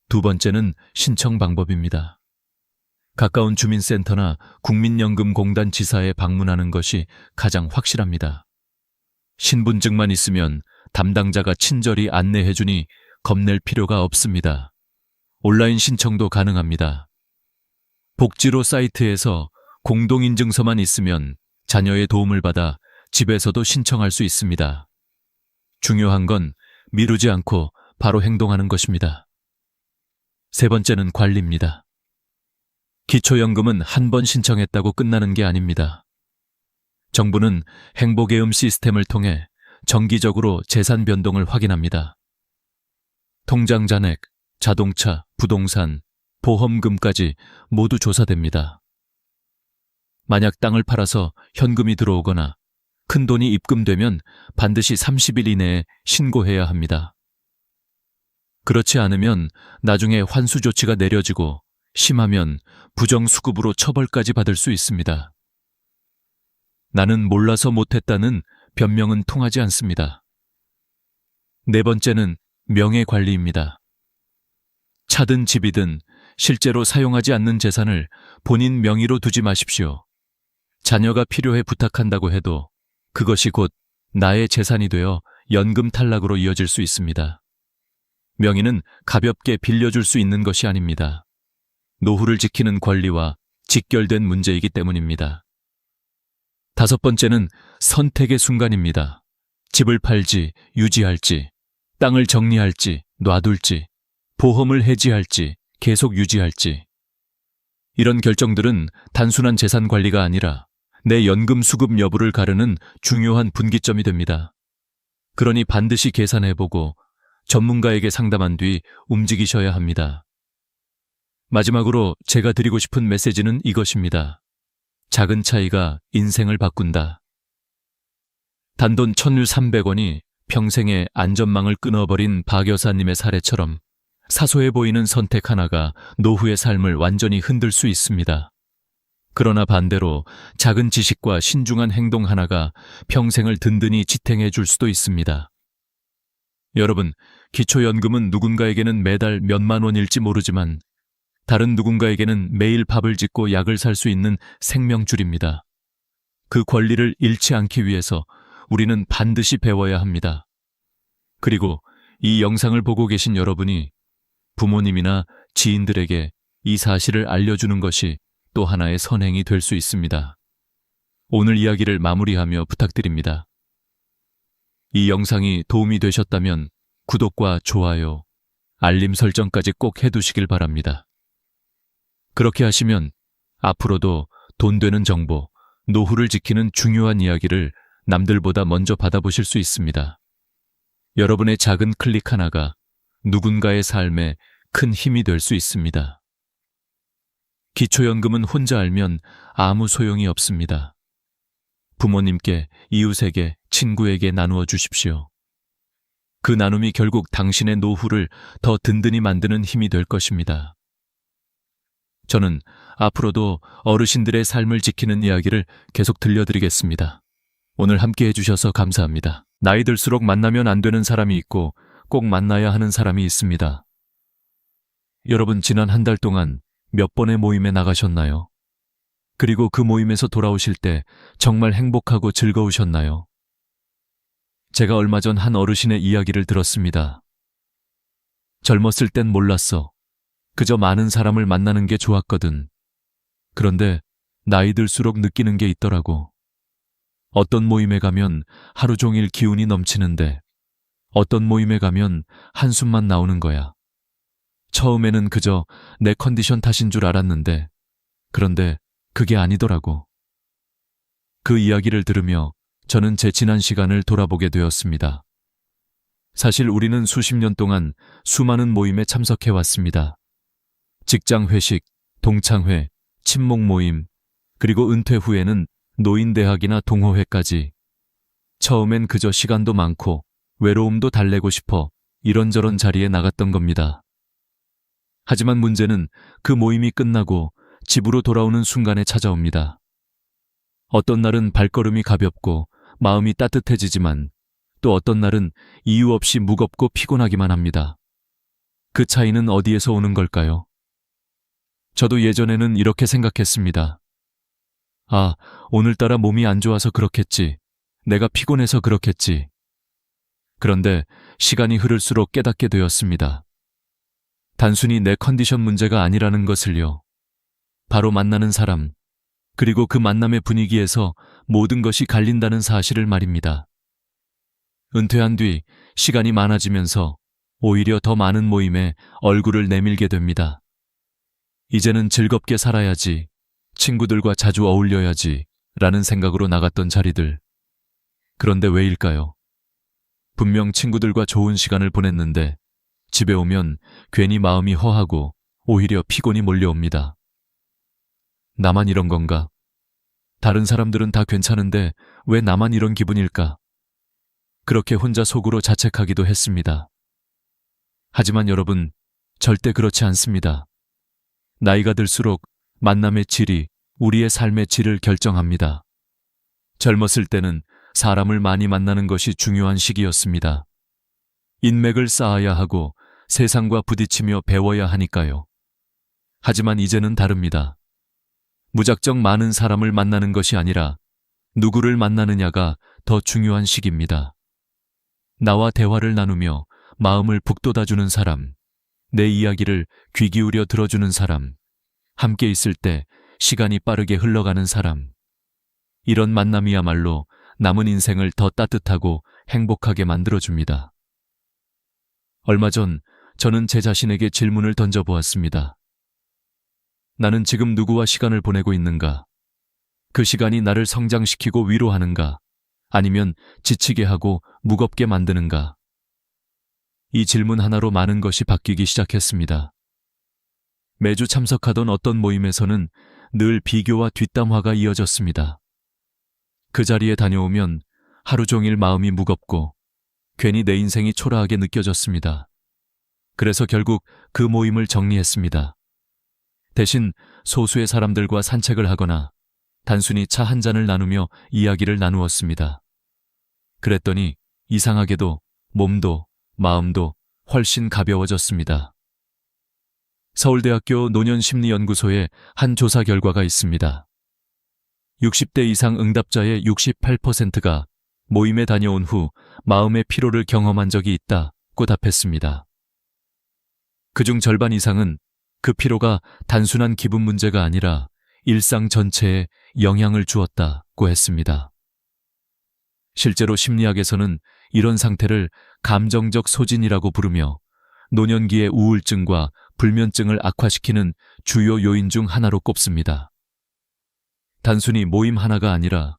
두 번째는 신청 방법입니다. 가까운 주민센터나 국민연금공단 지사에 방문하는 것이 가장 확실합니다. 신분증만 있으면 담당자가 친절히 안내해주니 겁낼 필요가 없습니다. 온라인 신청도 가능합니다. 복지로 사이트에서 공동인증서만 있으면 자녀의 도움을 받아 집에서도 신청할 수 있습니다. 중요한 건 미루지 않고 바로 행동하는 것입니다. 세 번째는 관리입니다. 기초연금은 한 번 신청했다고 끝나는 게 아닙니다. 정부는 행복예금 시스템을 통해 정기적으로 재산 변동을 확인합니다. 통장 잔액, 자동차, 부동산, 보험금까지 모두 조사됩니다. 만약 땅을 팔아서 현금이 들어오거나 큰 돈이 입금되면 반드시 30일 이내에 신고해야 합니다. 그렇지 않으면 나중에 환수 조치가 내려지고 심하면 부정수급으로 처벌까지 받을 수 있습니다. 나는 몰라서 못했다는 변명은 통하지 않습니다. 네 번째는 명예관리입니다. 차든 집이든 실제로 사용하지 않는 재산을 본인 명의로 두지 마십시오. 자녀가 필요해 부탁한다고 해도 그것이 곧 나의 재산이 되어 연금 탈락으로 이어질 수 있습니다. 명의는 가볍게 빌려줄 수 있는 것이 아닙니다. 노후를 지키는 권리와 직결된 문제이기 때문입니다. 다섯 번째는 선택의 순간입니다. 집을 팔지, 유지할지, 땅을 정리할지, 놔둘지, 보험을 해지할지, 계속 유지할지. 이런 결정들은 단순한 재산 관리가 아니라 내 연금 수급 여부를 가르는 중요한 분기점이 됩니다. 그러니 반드시 계산해보고 전문가에게 상담한 뒤 움직이셔야 합니다. 마지막으로 제가 드리고 싶은 메시지는 이것입니다. 작은 차이가 인생을 바꾼다. 단돈 1,300원이 평생의 안전망을 끊어버린 박 여사님의 사례처럼 사소해 보이는 선택 하나가 노후의 삶을 완전히 흔들 수 있습니다. 그러나 반대로 작은 지식과 신중한 행동 하나가 평생을 든든히 지탱해 줄 수도 있습니다. 여러분, 기초연금은 누군가에게는 매달 몇만 원일지 모르지만 다른 누군가에게는 매일 밥을 짓고 약을 살 수 있는 생명줄입니다. 그 권리를 잃지 않기 위해서 우리는 반드시 배워야 합니다. 그리고 이 영상을 보고 계신 여러분이 부모님이나 지인들에게 이 사실을 알려주는 것이 또 하나의 선행이 될 수 있습니다. 오늘 이야기를 마무리하며 부탁드립니다. 이 영상이 도움이 되셨다면 구독과 좋아요, 알림 설정까지 꼭 해두시길 바랍니다. 그렇게 하시면 앞으로도 돈 되는 정보, 노후를 지키는 중요한 이야기를 남들보다 먼저 받아보실 수 있습니다. 여러분의 작은 클릭 하나가 누군가의 삶에 큰 힘이 될 수 있습니다. 기초연금은 혼자 알면 아무 소용이 없습니다. 부모님께, 이웃에게, 친구에게 나누어 주십시오. 그 나눔이 결국 당신의 노후를 더 든든히 만드는 힘이 될 것입니다. 저는 앞으로도 어르신들의 삶을 지키는 이야기를 계속 들려드리겠습니다. 오늘 함께 해주셔서 감사합니다. 나이 들수록 만나면 안 되는 사람이 있고 꼭 만나야 하는 사람이 있습니다. 여러분, 지난 한 달 동안 몇 번의 모임에 나가셨나요? 그리고 그 모임에서 돌아오실 때 정말 행복하고 즐거우셨나요? 제가 얼마 전 한 어르신의 이야기를 들었습니다. 젊었을 땐 몰랐어. 그저 많은 사람을 만나는 게 좋았거든. 그런데 나이 들수록 느끼는 게 있더라고. 어떤 모임에 가면 하루 종일 기운이 넘치는데 어떤 모임에 가면 한숨만 나오는 거야. 처음에는 그저 내 컨디션 탓인 줄 알았는데 그런데 그게 아니더라고. 그 이야기를 들으며 저는 제 지난 시간을 돌아보게 되었습니다. 사실 우리는 수십 년 동안 수많은 모임에 참석해 왔습니다. 직장 회식, 동창회, 친목 모임, 그리고 은퇴 후에는 노인대학이나 동호회까지. 처음엔 그저 시간도 많고 외로움도 달래고 싶어 이런저런 자리에 나갔던 겁니다. 하지만 문제는 그 모임이 끝나고 집으로 돌아오는 순간에 찾아옵니다. 어떤 날은 발걸음이 가볍고 마음이 따뜻해지지만 또 어떤 날은 이유 없이 무겁고 피곤하기만 합니다. 그 차이는 어디에서 오는 걸까요? 저도 예전에는 이렇게 생각했습니다. 아, 오늘따라 몸이 안 좋아서 그렇겠지. 내가 피곤해서 그렇겠지. 그런데 시간이 흐를수록 깨닫게 되었습니다. 단순히 내 컨디션 문제가 아니라는 것을요. 바로 만나는 사람, 그리고 그 만남의 분위기에서 모든 것이 갈린다는 사실을 말입니다. 은퇴한 뒤 시간이 많아지면서 오히려 더 많은 모임에 얼굴을 내밀게 됩니다. 이제는 즐겁게 살아야지, 친구들과 자주 어울려야지 라는 생각으로 나갔던 자리들. 그런데 왜일까요? 분명 친구들과 좋은 시간을 보냈는데 집에 오면 괜히 마음이 허하고 오히려 피곤이 몰려옵니다. 나만 이런 건가? 다른 사람들은 다 괜찮은데 왜 나만 이런 기분일까? 그렇게 혼자 속으로 자책하기도 했습니다. 하지만 여러분, 절대 그렇지 않습니다. 나이가 들수록 만남의 질이 우리의 삶의 질을 결정합니다. 젊었을 때는 사람을 많이 만나는 것이 중요한 시기였습니다. 인맥을 쌓아야 하고 세상과 부딪히며 배워야 하니까요. 하지만 이제는 다릅니다. 무작정 많은 사람을 만나는 것이 아니라 누구를 만나느냐가 더 중요한 시기입니다. 나와 대화를 나누며 마음을 북돋아주는 사람, 내 이야기를 귀 기울여 들어주는 사람, 함께 있을 때 시간이 빠르게 흘러가는 사람. 이런 만남이야말로 남은 인생을 더 따뜻하고 행복하게 만들어줍니다. 얼마 전 저는 제 자신에게 질문을 던져보았습니다. 나는 지금 누구와 시간을 보내고 있는가? 그 시간이 나를 성장시키고 위로하는가? 아니면 지치게 하고 무겁게 만드는가? 이 질문 하나로 많은 것이 바뀌기 시작했습니다. 매주 참석하던 어떤 모임에서는 늘 비교와 뒷담화가 이어졌습니다. 그 자리에 다녀오면 하루 종일 마음이 무겁고 괜히 내 인생이 초라하게 느껴졌습니다. 그래서 결국 그 모임을 정리했습니다. 대신 소수의 사람들과 산책을 하거나 단순히 차 한 잔을 나누며 이야기를 나누었습니다. 그랬더니 이상하게도 몸도 마음도 훨씬 가벼워졌습니다. 서울대학교 노년심리연구소의 한 조사 결과가 있습니다. 60대 이상 응답자의 68%가 모임에 다녀온 후 마음의 피로를 경험한 적이 있다고 답했습니다. 그중 절반 이상은 그 피로가 단순한 기분 문제가 아니라 일상 전체에 영향을 주었다고 했습니다. 실제로 심리학에서는 이런 상태를 감정적 소진이라고 부르며 노년기의 우울증과 불면증을 악화시키는 주요 요인 중 하나로 꼽습니다. 단순히 모임 하나가 아니라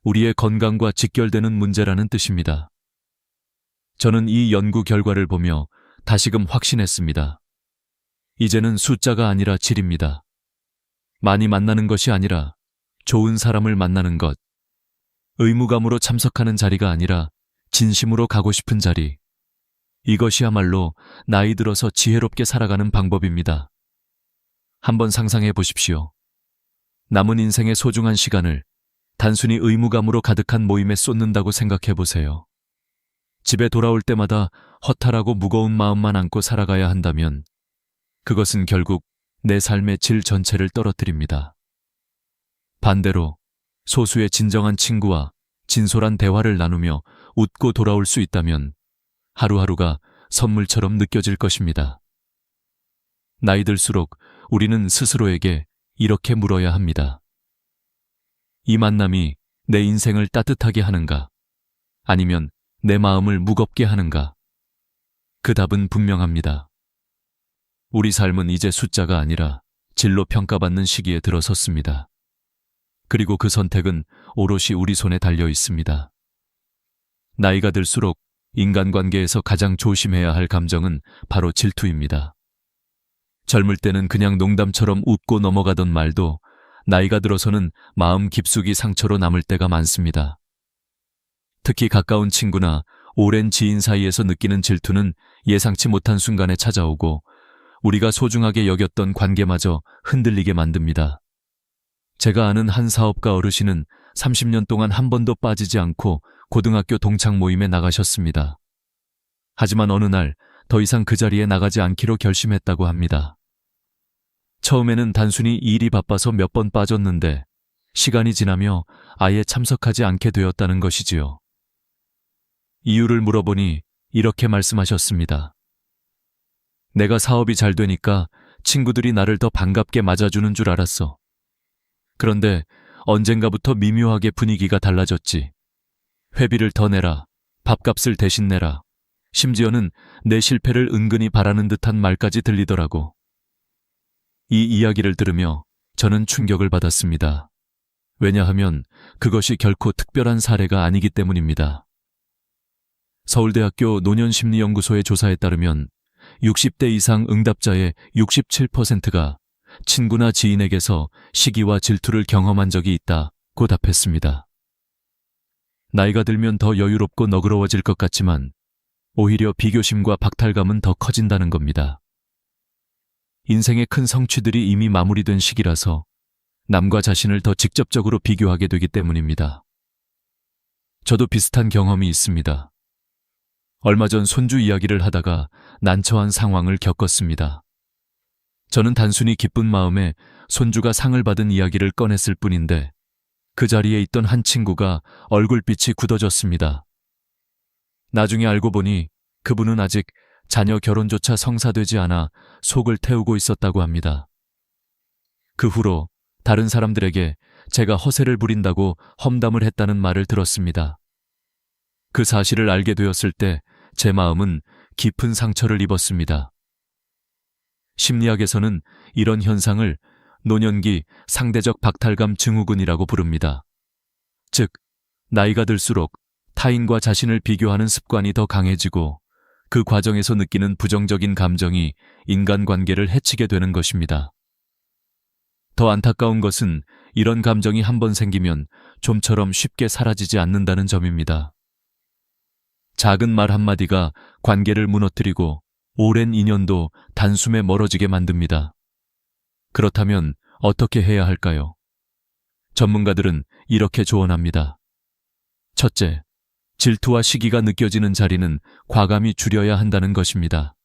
우리의 건강과 직결되는 문제라는 뜻입니다. 저는 이 연구 결과를 보며 다시금 확신했습니다. 이제는 숫자가 아니라 질입니다. 많이 만나는 것이 아니라 좋은 사람을 만나는 것, 의무감으로 참석하는 자리가 아니라 진심으로 가고 싶은 자리, 이것이야말로 나이 들어서 지혜롭게 살아가는 방법입니다. 한번 상상해 보십시오. 남은 인생의 소중한 시간을 단순히 의무감으로 가득한 모임에 쏟는다고 생각해 보세요. 집에 돌아올 때마다 허탈하고 무거운 마음만 안고 살아가야 한다면 그것은 결국 내 삶의 질 전체를 떨어뜨립니다. 반대로 소수의 진정한 친구와 진솔한 대화를 나누며 웃고 돌아올 수 있다면 하루하루가 선물처럼 느껴질 것입니다. 나이 들수록 우리는 스스로에게 이렇게 물어야 합니다. 이 만남이 내 인생을 따뜻하게 하는가? 아니면 내 마음을 무겁게 하는가? 그 답은 분명합니다. 우리 삶은 이제 숫자가 아니라 질로 평가받는 시기에 들어섰습니다. 그리고 그 선택은 오롯이 우리 손에 달려 있습니다. 나이가 들수록 인간관계에서 가장 조심해야 할 감정은 바로 질투입니다. 젊을 때는 그냥 농담처럼 웃고 넘어가던 말도 나이가 들어서는 마음 깊숙이 상처로 남을 때가 많습니다. 특히 가까운 친구나 오랜 지인 사이에서 느끼는 질투는 예상치 못한 순간에 찾아오고 우리가 소중하게 여겼던 관계마저 흔들리게 만듭니다. 제가 아는 한 사업가 어르신은 30년 동안 한 번도 빠지지 않고 고등학교 동창 모임에 나가셨습니다. 하지만 어느 날 더 이상 그 자리에 나가지 않기로 결심했다고 합니다. 처음에는 단순히 일이 바빠서 몇 번 빠졌는데 시간이 지나며 아예 참석하지 않게 되었다는 것이지요. 이유를 물어보니 이렇게 말씀하셨습니다. 내가 사업이 잘 되니까 친구들이 나를 더 반갑게 맞아주는 줄 알았어. 그런데 언젠가부터 미묘하게 분위기가 달라졌지. 회비를 더 내라, 밥값을 대신 내라, 심지어는 내 실패를 은근히 바라는 듯한 말까지 들리더라고. 이 이야기를 들으며 저는 충격을 받았습니다. 왜냐하면 그것이 결코 특별한 사례가 아니기 때문입니다. 서울대학교 노년심리연구소의 조사에 따르면 60대 이상 응답자의 67%가 친구나 지인에게서 시기와 질투를 경험한 적이 있다고 답했습니다. 나이가 들면 더 여유롭고 너그러워질 것 같지만 오히려 비교심과 박탈감은 더 커진다는 겁니다. 인생의 큰 성취들이 이미 마무리된 시기라서 남과 자신을 더 직접적으로 비교하게 되기 때문입니다. 저도 비슷한 경험이 있습니다. 얼마 전 손주 이야기를 하다가 난처한 상황을 겪었습니다. 저는 단순히 기쁜 마음에 손주가 상을 받은 이야기를 꺼냈을 뿐인데 그 자리에 있던 한 친구가 얼굴빛이 굳어졌습니다. 나중에 알고 보니 그분은 아직 자녀 결혼조차 성사되지 않아 속을 태우고 있었다고 합니다. 그 후로 다른 사람들에게 제가 허세를 부린다고 험담을 했다는 말을 들었습니다. 그 사실을 알게 되었을 때 제 마음은 깊은 상처를 입었습니다. 심리학에서는 이런 현상을 노년기 상대적 박탈감 증후군이라고 부릅니다. 즉, 나이가 들수록 타인과 자신을 비교하는 습관이 더 강해지고 그 과정에서 느끼는 부정적인 감정이 인간관계를 해치게 되는 것입니다. 더 안타까운 것은 이런 감정이 한번 생기면 좀처럼 쉽게 사라지지 않는다는 점입니다. 작은 말 한마디가 관계를 무너뜨리고 오랜 인연도 단숨에 멀어지게 만듭니다. 그렇다면 어떻게 해야 할까요? 전문가들은 이렇게 조언합니다. 첫째, 질투와 시기가 느껴지는 자리는 과감히 줄여야 한다는 것입니다.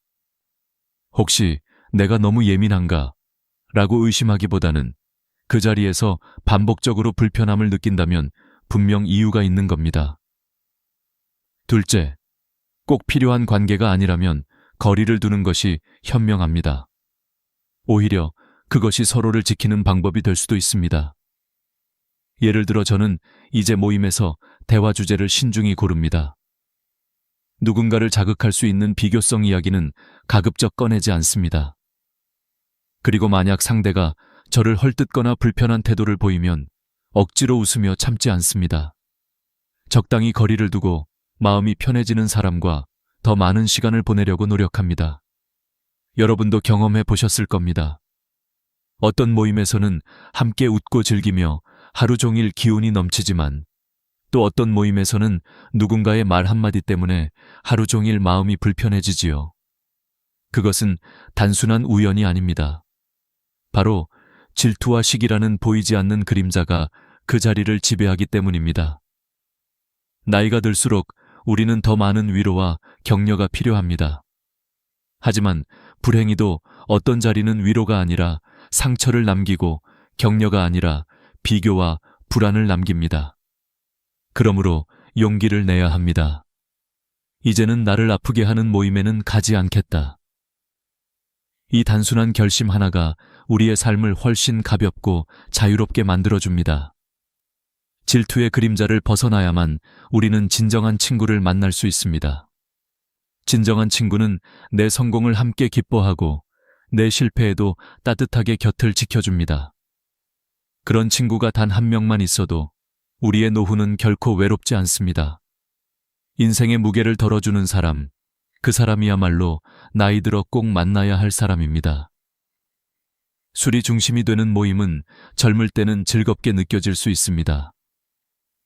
혹시 내가 너무 예민한가? 라고 의심하기보다는 그 자리에서 반복적으로 불편함을 느낀다면 분명 이유가 있는 겁니다. 둘째, 꼭 필요한 관계가 아니라면 거리를 두는 것이 현명합니다. 오히려 그것이 서로를 지키는 방법이 될 수도 있습니다. 예를 들어 저는 이제 모임에서 대화 주제를 신중히 고릅니다. 누군가를 자극할 수 있는 비교성 이야기는 가급적 꺼내지 않습니다. 그리고 만약 상대가 저를 헐뜯거나 불편한 태도를 보이면 억지로 웃으며 참지 않습니다. 적당히 거리를 두고 마음이 편해지는 사람과 더 많은 시간을 보내려고 노력합니다. 여러분도 경험해 보셨을 겁니다. 어떤 모임에서는 함께 웃고 즐기며 하루 종일 기운이 넘치지만 또 어떤 모임에서는 누군가의 말 한마디 때문에 하루 종일 마음이 불편해지지요. 그것은 단순한 우연이 아닙니다. 바로 질투와 시기라는 보이지 않는 그림자가 그 자리를 지배하기 때문입니다. 나이가 들수록 우리는 더 많은 위로와 격려가 필요합니다. 하지만 불행히도 어떤 자리는 위로가 아니라 상처를 남기고 격려가 아니라 비교와 불안을 남깁니다. 그러므로 용기를 내야 합니다. 이제는 나를 아프게 하는 모임에는 가지 않겠다. 이 단순한 결심 하나가 우리의 삶을 훨씬 가볍고 자유롭게 만들어줍니다. 질투의 그림자를 벗어나야만 우리는 진정한 친구를 만날 수 있습니다. 진정한 친구는 내 성공을 함께 기뻐하고 내 실패에도 따뜻하게 곁을 지켜줍니다. 그런 친구가 단 한 명만 있어도 우리의 노후는 결코 외롭지 않습니다. 인생의 무게를 덜어주는 사람, 그 사람이야말로 나이 들어 꼭 만나야 할 사람입니다. 술이 중심이 되는 모임은 젊을 때는 즐겁게 느껴질 수 있습니다.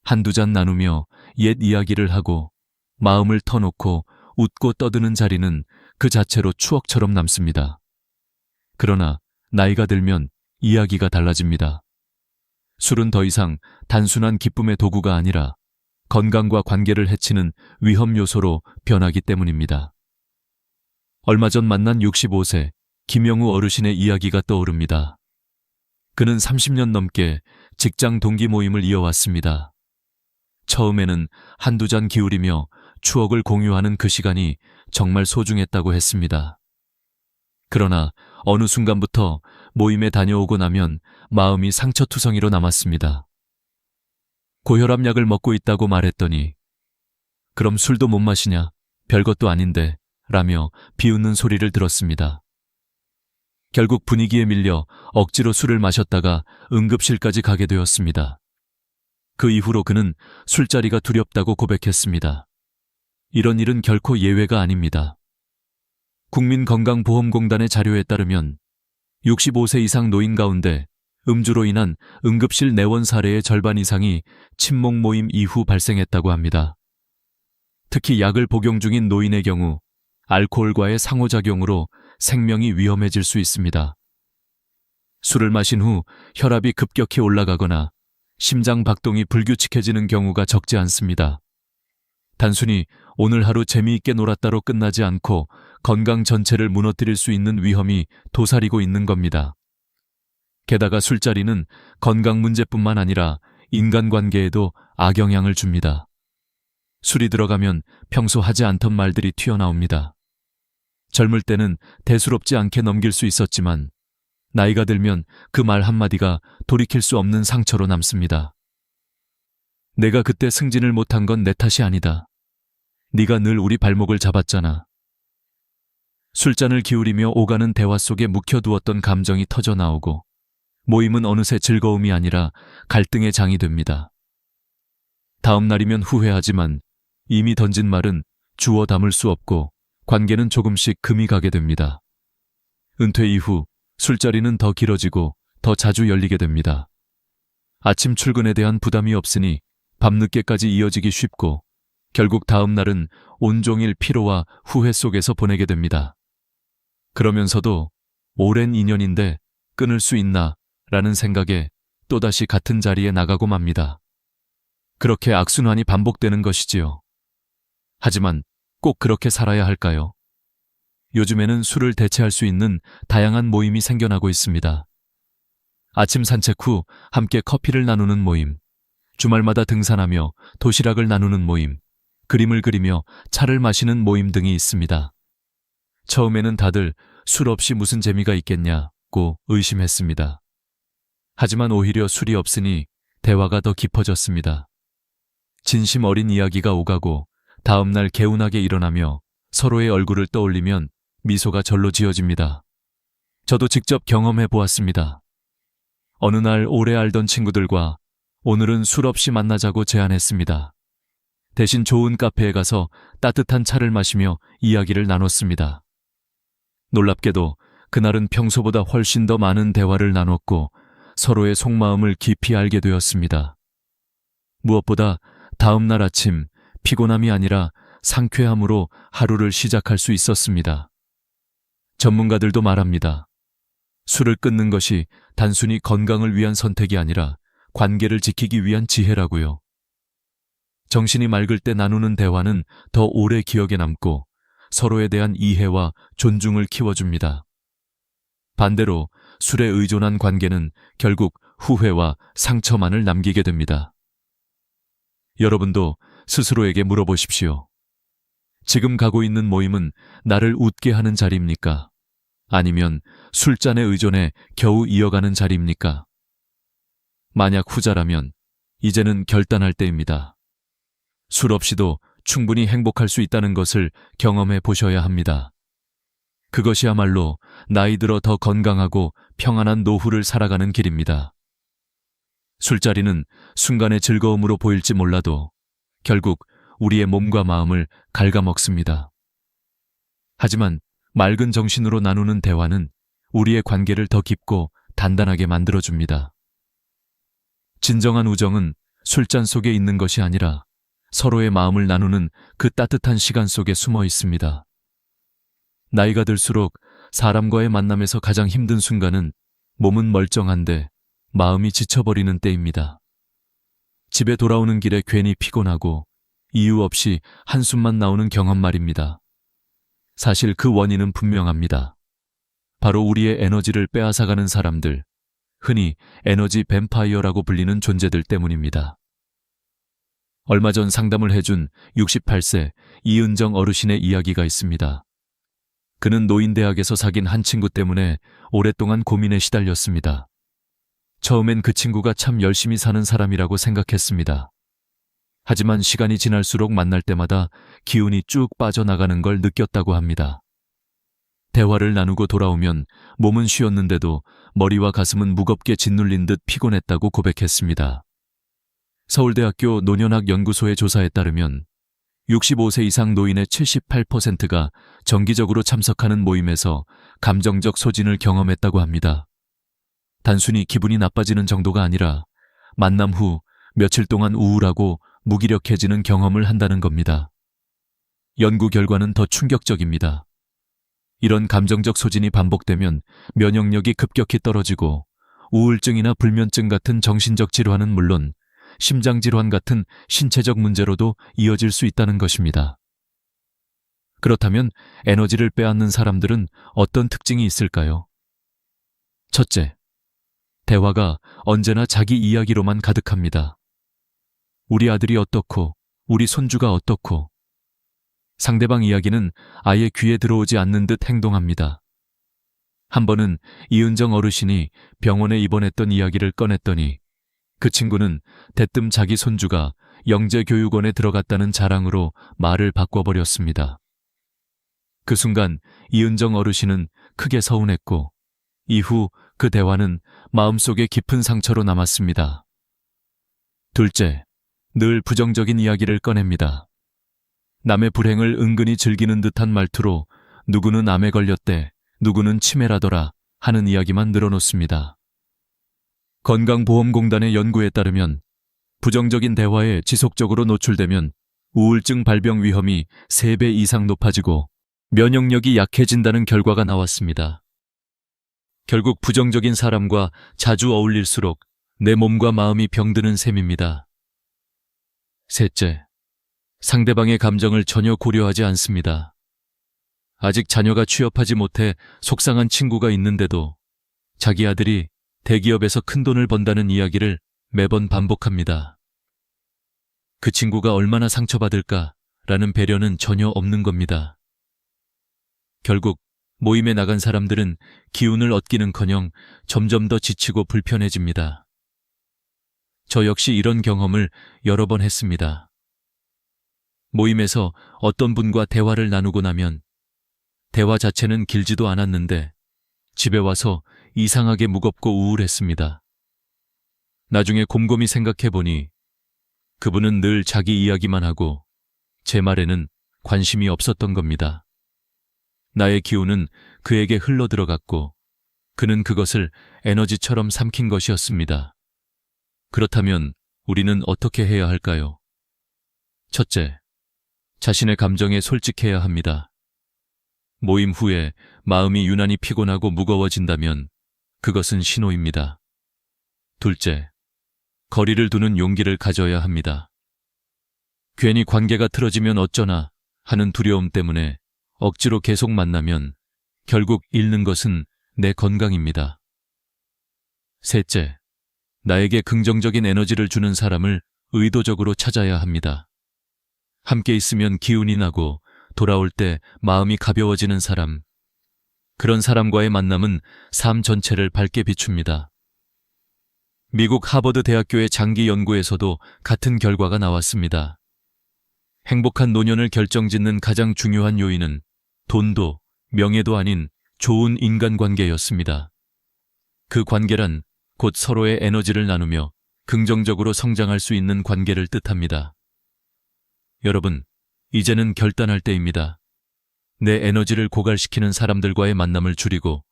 한두 잔 나누며 옛 이야기를 하고 마음을 터놓고 웃고 떠드는 자리는 그 자체로 추억처럼 남습니다. 그러나 나이가 들면 이야기가 달라집니다. 술은 더 이상 단순한 기쁨의 도구가 아니라 건강과 관계를 해치는 위험 요소로 변하기 때문입니다. 얼마 전 만난 65세 김영우 어르신의 이야기가 떠오릅니다. 그는 30년 넘게 직장 동기 모임을 이어왔습니다. 처음에는 한두 잔 기울이며 추억을 공유하는 그 시간이 정말 소중했다고 했습니다. 그러나 어느 순간부터 모임에 다녀오고 나면 마음이 상처투성이로 남았습니다. 고혈압약을 먹고 있다고 말했더니 그럼 술도 못 마시냐? 별것도 아닌데 라며 비웃는 소리를 들었습니다. 결국 분위기에 밀려 억지로 술을 마셨다가 응급실까지 가게 되었습니다. 그 이후로 그는 술자리가 두렵다고 고백했습니다. 이런 일은 결코 예외가 아닙니다. 국민건강보험공단의 자료에 따르면 65세 이상 노인 가운데 음주로 인한 응급실 내원 사례의 절반 이상이 친목 모임 이후 발생했다고 합니다. 특히 약을 복용 중인 노인의 경우 알코올과의 상호작용으로 생명이 위험해질 수 있습니다. 술을 마신 후 혈압이 급격히 올라가거나 심장 박동이 불규칙해지는 경우가 적지 않습니다. 단순히 오늘 하루 재미있게 놀았다로 끝나지 않고 건강 전체를 무너뜨릴 수 있는 위험이 도사리고 있는 겁니다. 게다가 술자리는 건강 문제뿐만 아니라 인간관계에도 악영향을 줍니다. 술이 들어가면 평소 하지 않던 말들이 튀어나옵니다. 젊을 때는 대수롭지 않게 넘길 수 있었지만 나이가 들면 그 말 한마디가 돌이킬 수 없는 상처로 남습니다. 내가 그때 승진을 못한 건 내 탓이 아니다. 네가 늘 우리 발목을 잡았잖아. 술잔을 기울이며 오가는 대화 속에 묵혀두었던 감정이 터져 나오고 모임은 어느새 즐거움이 아니라 갈등의 장이 됩니다. 다음 날이면 후회하지만 이미 던진 말은 주워 담을 수 없고 관계는 조금씩 금이 가게 됩니다. 은퇴 이후 술자리는 더 길어지고 더 자주 열리게 됩니다. 아침 출근에 대한 부담이 없으니 밤늦게까지 이어지기 쉽고 결국 다음 날은 온종일 피로와 후회 속에서 보내게 됩니다. 그러면서도 오랜 인연인데 끊을 수 있나 라는 생각에 또다시 같은 자리에 나가고 맙니다. 그렇게 악순환이 반복되는 것이지요. 하지만 꼭 그렇게 살아야 할까요? 요즘에는 술을 대체할 수 있는 다양한 모임이 생겨나고 있습니다. 아침 산책 후 함께 커피를 나누는 모임, 주말마다 등산하며 도시락을 나누는 모임, 그림을 그리며 차를 마시는 모임 등이 있습니다. 처음에는 다들 술 없이 무슨 재미가 있겠냐고 의심했습니다. 하지만 오히려 술이 없으니 대화가 더 깊어졌습니다. 진심 어린 이야기가 오가고 다음날 개운하게 일어나며 서로의 얼굴을 떠올리면 미소가 절로 지어집니다. 저도 직접 경험해 보았습니다. 어느 날 오래 알던 친구들과 오늘은 술 없이 만나자고 제안했습니다. 대신 좋은 카페에 가서 따뜻한 차를 마시며 이야기를 나눴습니다. 놀랍게도 그날은 평소보다 훨씬 더 많은 대화를 나눴고 서로의 속마음을 깊이 알게 되었습니다. 무엇보다 다음 날 아침 피곤함이 아니라 상쾌함으로 하루를 시작할 수 있었습니다. 전문가들도 말합니다. 술을 끊는 것이 단순히 건강을 위한 선택이 아니라 관계를 지키기 위한 지혜라고요. 정신이 맑을 때 나누는 대화는 더 오래 기억에 남고 서로에 대한 이해와 존중을 키워줍니다. 반대로 술에 의존한 관계는 결국 후회와 상처만을 남기게 됩니다. 여러분도 스스로에게 물어보십시오. 지금 가고 있는 모임은 나를 웃게 하는 자리입니까? 아니면 술잔에 의존해 겨우 이어가는 자리입니까? 만약 후자라면 이제는 결단할 때입니다. 술 없이도 충분히 행복할 수 있다는 것을 경험해 보셔야 합니다. 그것이야말로 나이 들어 더 건강하고 평안한 노후를 살아가는 길입니다. 술자리는 순간의 즐거움으로 보일지 몰라도 결국 우리의 몸과 마음을 갉아먹습니다. 하지만 맑은 정신으로 나누는 대화는 우리의 관계를 더 깊고 단단하게 만들어줍니다. 진정한 우정은 술잔 속에 있는 것이 아니라 서로의 마음을 나누는 그 따뜻한 시간 속에 숨어 있습니다. 나이가 들수록 사람과의 만남에서 가장 힘든 순간은 몸은 멀쩡한데 마음이 지쳐버리는 때입니다. 집에 돌아오는 길에 괜히 피곤하고 이유 없이 한숨만 나오는 경험 말입니다. 사실 그 원인은 분명합니다. 바로 우리의 에너지를 빼앗아가는 사람들, 흔히 에너지 뱀파이어라고 불리는 존재들 때문입니다. 얼마 전 상담을 해준 68세 이은정 어르신의 이야기가 있습니다. 그는 노인대학에서 사귄 한 친구 때문에 오랫동안 고민에 시달렸습니다. 처음엔 그 친구가 참 열심히 사는 사람이라고 생각했습니다. 하지만 시간이 지날수록 만날 때마다 기운이 쭉 빠져나가는 걸 느꼈다고 합니다. 대화를 나누고 돌아오면 몸은 쉬었는데도 머리와 가슴은 무겁게 짓눌린 듯 피곤했다고 고백했습니다. 서울대학교 노년학 연구소의 조사에 따르면 65세 이상 노인의 78%가 정기적으로 참석하는 모임에서 감정적 소진을 경험했다고 합니다. 단순히 기분이 나빠지는 정도가 아니라 만남 후 며칠 동안 우울하고 무기력해지는 경험을 한다는 겁니다. 연구 결과는 더 충격적입니다. 이런 감정적 소진이 반복되면 면역력이 급격히 떨어지고 우울증이나 불면증 같은 정신적 질환은 물론 심장질환 같은 신체적 문제로도 이어질 수 있다는 것입니다. 그렇다면 에너지를 빼앗는 사람들은 어떤 특징이 있을까요? 첫째, 대화가 언제나 자기 이야기로만 가득합니다. 우리 아들이 어떻고, 우리 손주가 어떻고. 상대방 이야기는 아예 귀에 들어오지 않는 듯 행동합니다. 한 번은 이은정 어르신이 병원에 입원했던 이야기를 꺼냈더니 그 친구는 대뜸 자기 손주가 영재교육원에 들어갔다는 자랑으로 말을 바꿔버렸습니다. 그 순간 이은정 어르신은 크게 서운했고 이후 그 대화는 마음속에 깊은 상처로 남았습니다. 둘째, 늘 부정적인 이야기를 꺼냅니다. 남의 불행을 은근히 즐기는 듯한 말투로 누구는 암에 걸렸대, 누구는 치매라더라 하는 이야기만 늘어놓습니다. 건강보험공단의 연구에 따르면 부정적인 대화에 지속적으로 노출되면 우울증 발병 위험이 3배 이상 높아지고 면역력이 약해진다는 결과가 나왔습니다. 결국 부정적인 사람과 자주 어울릴수록 내 몸과 마음이 병드는 셈입니다. 셋째, 상대방의 감정을 전혀 고려하지 않습니다. 아직 자녀가 취업하지 못해 속상한 친구가 있는데도 자기 아들이 대기업에서 큰 돈을 번다는 이야기를 매번 반복합니다. 그 친구가 얼마나 상처받을까라는 배려는 전혀 없는 겁니다. 결국 모임에 나간 사람들은 기운을 얻기는커녕 점점 더 지치고 불편해집니다. 저 역시 이런 경험을 여러 번 했습니다. 모임에서 어떤 분과 대화를 나누고 나면 대화 자체는 길지도 않았는데 집에 와서 이상하게 무겁고 우울했습니다. 나중에 곰곰이 생각해보니 그분은 늘 자기 이야기만 하고 제 말에는 관심이 없었던 겁니다. 나의 기운은 그에게 흘러들어갔고 그는 그것을 에너지처럼 삼킨 것이었습니다. 그렇다면 우리는 어떻게 해야 할까요? 첫째, 자신의 감정에 솔직해야 합니다. 모임 후에 마음이 유난히 피곤하고 무거워진다면 그것은 신호입니다. 둘째, 거리를 두는 용기를 가져야 합니다. 괜히 관계가 틀어지면 어쩌나 하는 두려움 때문에 억지로 계속 만나면 결국 잃는 것은 내 건강입니다. 셋째, 나에게 긍정적인 에너지를 주는 사람을 의도적으로 찾아야 합니다. 함께 있으면 기운이 나고 돌아올 때 마음이 가벼워지는 사람, 그런 사람과의 만남은 삶 전체를 밝게 비춥니다. 미국 하버드 대학교의 장기 연구에서도 같은 결과가 나왔습니다. 행복한 노년을 결정짓는 가장 중요한 요인은 돈도 명예도 아닌 좋은 인간관계였습니다. 그 관계란 곧 서로의 에너지를 나누며 긍정적으로 성장할 수 있는 관계를 뜻합니다. 여러분, 이제는 결단할 때입니다. 내 에너지를 고갈시키는 사람들과의 만남을 줄이고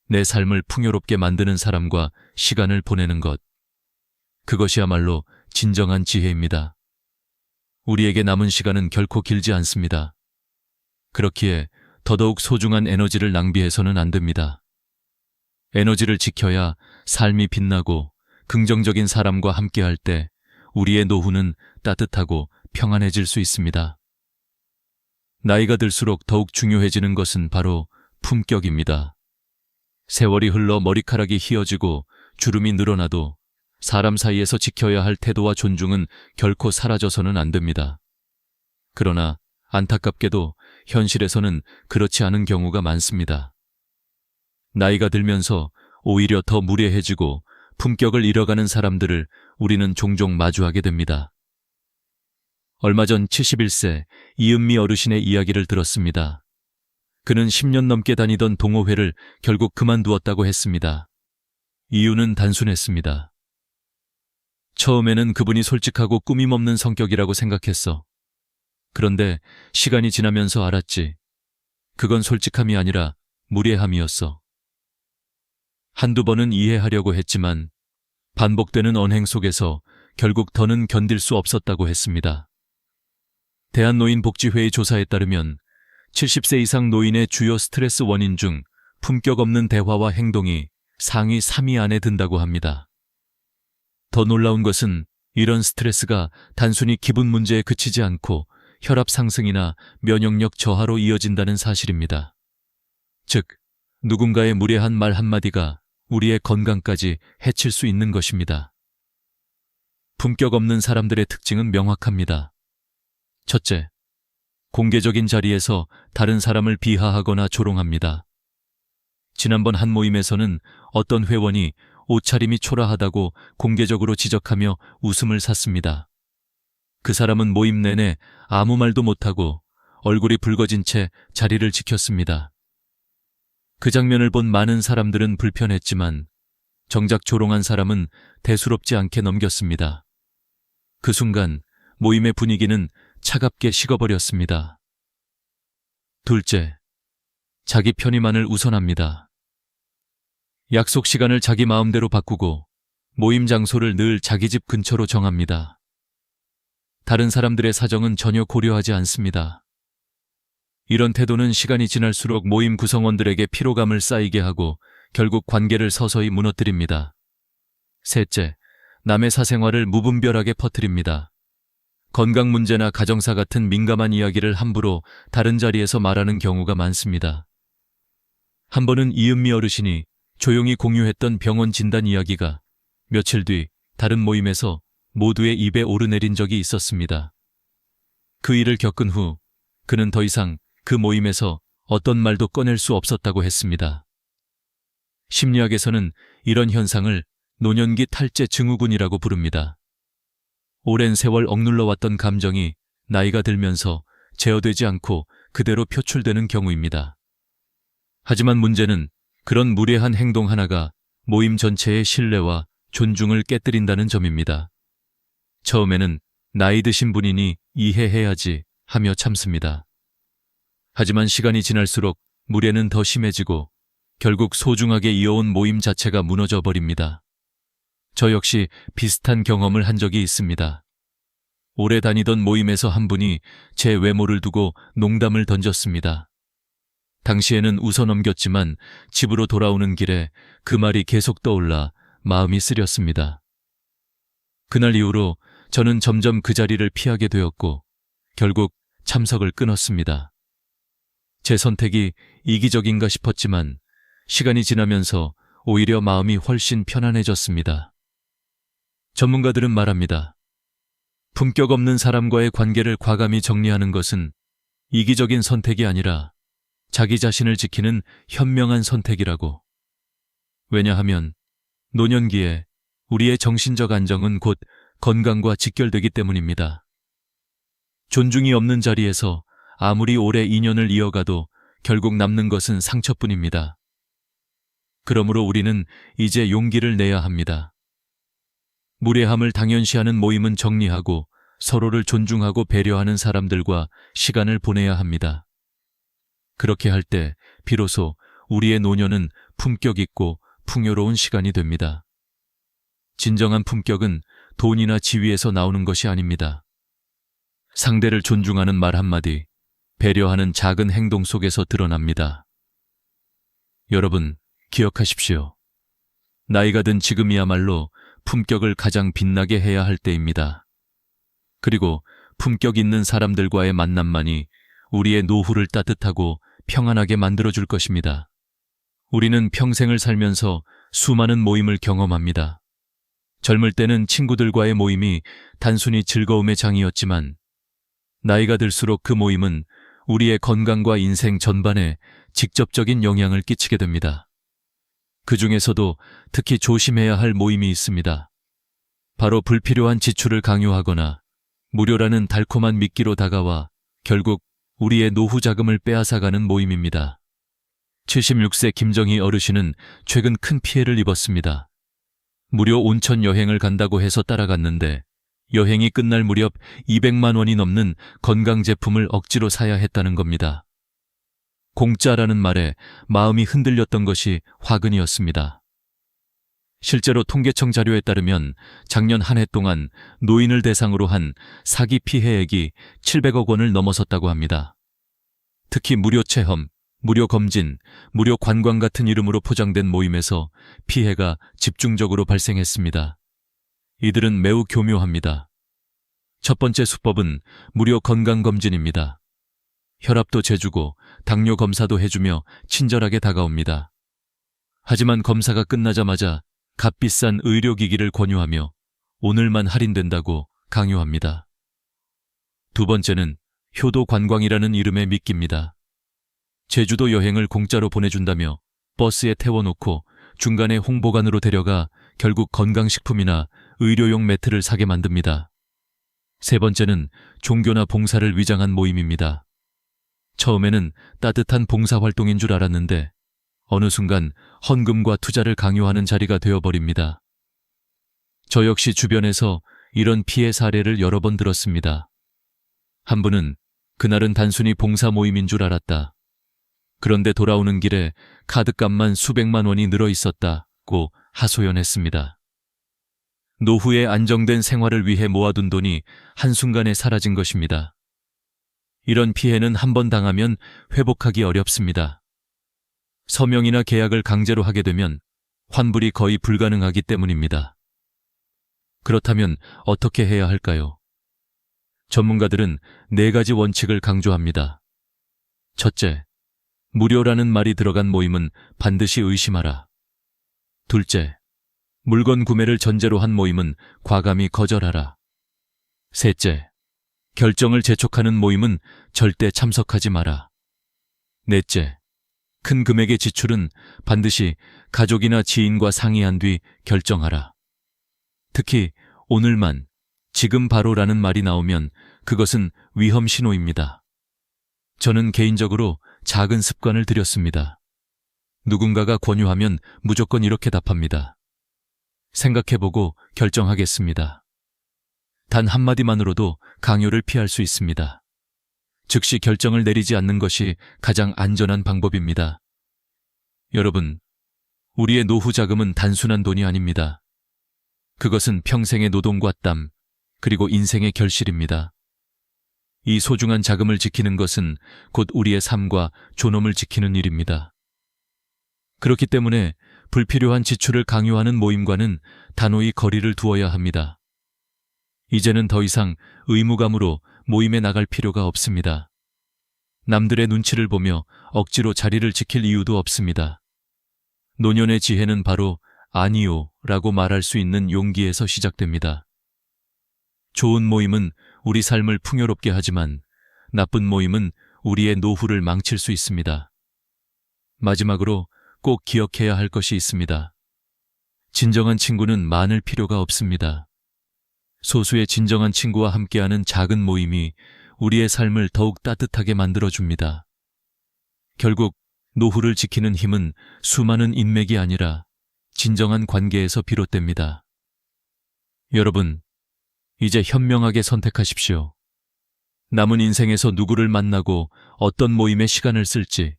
내 삶을 풍요롭게 만드는 사람과 시간을 보내는 것. 그것이야말로 진정한 지혜입니다. 우리에게 남은 시간은 결코 길지 않습니다. 그렇기에 더더욱 소중한 에너지를 낭비해서는 안 됩니다. 에너지를 지켜야 삶이 빛나고 긍정적인 사람과 함께할 때 우리의 노후는 따뜻하고 평안해질 수 있습니다. 나이가 들수록 더욱 중요해지는 것은 바로 품격입니다. 세월이 흘러 머리카락이 휘어지고 주름이 늘어나도 사람 사이에서 지켜야 할 태도와 존중은 결코 사라져서는 안 됩니다. 그러나 안타깝게도 현실에서는 그렇지 않은 경우가 많습니다. 나이가 들면서 오히려 더 무례해지고 품격을 잃어가는 사람들을 우리는 종종 마주하게 됩니다. 얼마 전 71세 이은미 어르신의 이야기를 들었습니다. 그는 10년 넘게 다니던 동호회를 결국 그만두었다고 했습니다. 이유는 단순했습니다. 처음에는 그분이 솔직하고 꾸밈없는 성격이라고 생각했어. 그런데 시간이 지나면서 알았지. 그건 솔직함이 아니라 무례함이었어. 한두 번은 이해하려고 했지만 반복되는 언행 속에서 결국 더는 견딜 수 없었다고 했습니다. 대한노인복지회의 조사에 따르면 70세 이상 노인의 주요 스트레스 원인 중 품격 없는 대화와 행동이 상위 3위 안에 든다고 합니다. 더 놀라운 것은 이런 스트레스가 단순히 기분 문제에 그치지 않고 혈압 상승이나 면역력 저하로 이어진다는 사실입니다. 즉, 누군가의 무례한 말 한마디가 우리의 건강까지 해칠 수 있는 것입니다. 품격 없는 사람들의 특징은 명확합니다. 첫째, 공개적인 자리에서 다른 사람을 비하하거나 조롱합니다. 지난번 한 모임에서는 어떤 회원이 옷차림이 초라하다고 공개적으로 지적하며 웃음을 샀습니다. 그 사람은 모임 내내 아무 말도 못하고 얼굴이 붉어진 채 자리를 지켰습니다. 그 장면을 본 많은 사람들은 불편했지만 정작 조롱한 사람은 대수롭지 않게 넘겼습니다. 그 순간 모임의 분위기는 차갑게 식어버렸습니다. 둘째, 자기 편의만을 우선합니다. 약속 시간을 자기 마음대로 바꾸고 모임 장소를 늘 자기 집 근처로 정합니다. 다른 사람들의 사정은 전혀 고려하지 않습니다. 이런 태도는 시간이 지날수록 모임 구성원들에게 피로감을 쌓이게 하고 결국 관계를 서서히 무너뜨립니다. 셋째, 남의 사생활을 무분별하게 퍼뜨립니다. 건강 문제나 가정사 같은 민감한 이야기를 함부로 다른 자리에서 말하는 경우가 많습니다. 한 번은 이은미 어르신이 조용히 공유했던 병원 진단 이야기가 며칠 뒤 다른 모임에서 모두의 입에 오르내린 적이 있었습니다. 그 일을 겪은 후 그는 더 이상 그 모임에서 어떤 말도 꺼낼 수 없었다고 했습니다. 심리학에서는 이런 현상을 노년기 탈제 증후군이라고 부릅니다. 오랜 세월 억눌러왔던 감정이 나이가 들면서 제어되지 않고 그대로 표출되는 경우입니다. 하지만 문제는 그런 무례한 행동 하나가 모임 전체의 신뢰와 존중을 깨뜨린다는 점입니다. 처음에는 나이 드신 분이니 이해해야지 하며 참습니다. 하지만 시간이 지날수록 무례는 더 심해지고 결국 소중하게 이어온 모임 자체가 무너져 버립니다. 저 역시 비슷한 경험을 한 적이 있습니다. 오래 다니던 모임에서 한 분이 제 외모를 두고 농담을 던졌습니다. 당시에는 웃어 넘겼지만 집으로 돌아오는 길에 그 말이 계속 떠올라 마음이 쓰렸습니다. 그날 이후로 저는 점점 그 자리를 피하게 되었고 결국 참석을 끊었습니다. 제 선택이 이기적인가 싶었지만 시간이 지나면서 오히려 마음이 훨씬 편안해졌습니다. 전문가들은 말합니다. 품격 없는 사람과의 관계를 과감히 정리하는 것은 이기적인 선택이 아니라 자기 자신을 지키는 현명한 선택이라고. 왜냐하면 노년기에 우리의 정신적 안정은 곧 건강과 직결되기 때문입니다. 존중이 없는 자리에서 아무리 오래 인연을 이어가도 결국 남는 것은 상처뿐입니다. 그러므로 우리는 이제 용기를 내야 합니다. 무례함을 당연시하는 모임은 정리하고 서로를 존중하고 배려하는 사람들과 시간을 보내야 합니다. 그렇게 할 때 비로소 우리의 노년은 품격 있고 풍요로운 시간이 됩니다. 진정한 품격은 돈이나 지위에서 나오는 것이 아닙니다. 상대를 존중하는 말 한마디, 배려하는 작은 행동 속에서 드러납니다. 여러분, 기억하십시오. 나이가 든 지금이야말로 품격을 가장 빛나게 해야 할 때입니다. 그리고 품격 있는 사람들과의 만남만이 우리의 노후를 따뜻하고 평안하게 만들어줄 것입니다. 우리는 평생을 살면서 수많은 모임을 경험합니다. 젊을 때는 친구들과의 모임이 단순히 즐거움의 장이었지만 나이가 들수록 그 모임은 우리의 건강과 인생 전반에 직접적인 영향을 끼치게 됩니다. 그 중에서도 특히 조심해야 할 모임이 있습니다. 바로 불필요한 지출을 강요하거나 무료라는 달콤한 미끼로 다가와 결국 우리의 노후 자금을 빼앗아가는 모임입니다. 76세 김정희 어르신은 최근 큰 피해를 입었습니다. 무료 온천 여행을 간다고 해서 따라갔는데 여행이 끝날 무렵 200만 원이 넘는 건강제품을 억지로 사야 했다는 겁니다. 공짜라는 말에 마음이 흔들렸던 것이 화근이었습니다. 실제로 통계청 자료에 따르면 작년 한 해 동안 노인을 대상으로 한 사기 피해액이 700억 원을 넘어섰다고 합니다. 특히 무료 체험, 무료 검진, 무료 관광 같은 이름으로 포장된 모임에서 피해가 집중적으로 발생했습니다. 이들은 매우 교묘합니다. 첫 번째 수법은 무료 건강검진입니다. 혈압도 재주고 당뇨 검사도 해주며 친절하게 다가옵니다. 하지만 검사가 끝나자마자 값비싼 의료기기를 권유하며 오늘만 할인된다고 강요합니다. 두 번째는 효도 관광이라는 이름의 미끼입니다. 제주도 여행을 공짜로 보내준다며 버스에 태워놓고 중간에 홍보관으로 데려가 결국 건강식품이나 의료용 매트를 사게 만듭니다. 세 번째는 종교나 봉사를 위장한 모임입니다. 처음에는 따뜻한 봉사활동인 줄 알았는데 어느 순간 헌금과 투자를 강요하는 자리가 되어버립니다. 저 역시 주변에서 이런 피해 사례를 여러 번 들었습니다. 한 분은 그날은 단순히 봉사 모임인 줄 알았다. 그런데 돌아오는 길에 카드값만 수백만 원이 늘어 있었다고 하소연했습니다. 노후의 안정된 생활을 위해 모아둔 돈이 한순간에 사라진 것입니다. 이런 피해는 한 번 당하면 회복하기 어렵습니다. 서명이나 계약을 강제로 하게 되면 환불이 거의 불가능하기 때문입니다. 그렇다면 어떻게 해야 할까요? 전문가들은 4가지 원칙을 강조합니다. 첫째, 무료라는 말이 들어간 모임은 반드시 의심하라. 둘째, 물건 구매를 전제로 한 모임은 과감히 거절하라. 셋째, 결정을 재촉하는 모임은 절대 참석하지 마라. 넷째, 큰 금액의 지출은 반드시 가족이나 지인과 상의한 뒤 결정하라. 특히 오늘만, 지금 바로라는 말이 나오면 그것은 위험 신호입니다. 저는 개인적으로 작은 습관을 들였습니다. 누군가가 권유하면 무조건 이렇게 답합니다. 생각해보고 결정하겠습니다. 단 한마디만으로도 강요를 피할 수 있습니다. 즉시 결정을 내리지 않는 것이 가장 안전한 방법입니다. 여러분, 우리의 노후 자금은 단순한 돈이 아닙니다. 그것은 평생의 노동과 땀, 그리고 인생의 결실입니다. 이 소중한 자금을 지키는 것은 곧 우리의 삶과 존엄을 지키는 일입니다. 그렇기 때문에 불필요한 지출을 강요하는 모임과는 단호히 거리를 두어야 합니다. 이제는 더 이상 의무감으로 모임에 나갈 필요가 없습니다. 남들의 눈치를 보며 억지로 자리를 지킬 이유도 없습니다. 노년의 지혜는 바로 아니요 라고 말할 수 있는 용기에서 시작됩니다. 좋은 모임은 우리 삶을 풍요롭게 하지만 나쁜 모임은 우리의 노후를 망칠 수 있습니다. 마지막으로 꼭 기억해야 할 것이 있습니다. 진정한 친구는 많을 필요가 없습니다. 소수의 진정한 친구와 함께하는 작은 모임이 우리의 삶을 더욱 따뜻하게 만들어줍니다. 결국 노후를 지키는 힘은 수많은 인맥이 아니라 진정한 관계에서 비롯됩니다. 여러분, 이제 현명하게 선택하십시오. 남은 인생에서 누구를 만나고 어떤 모임에 시간을 쓸지,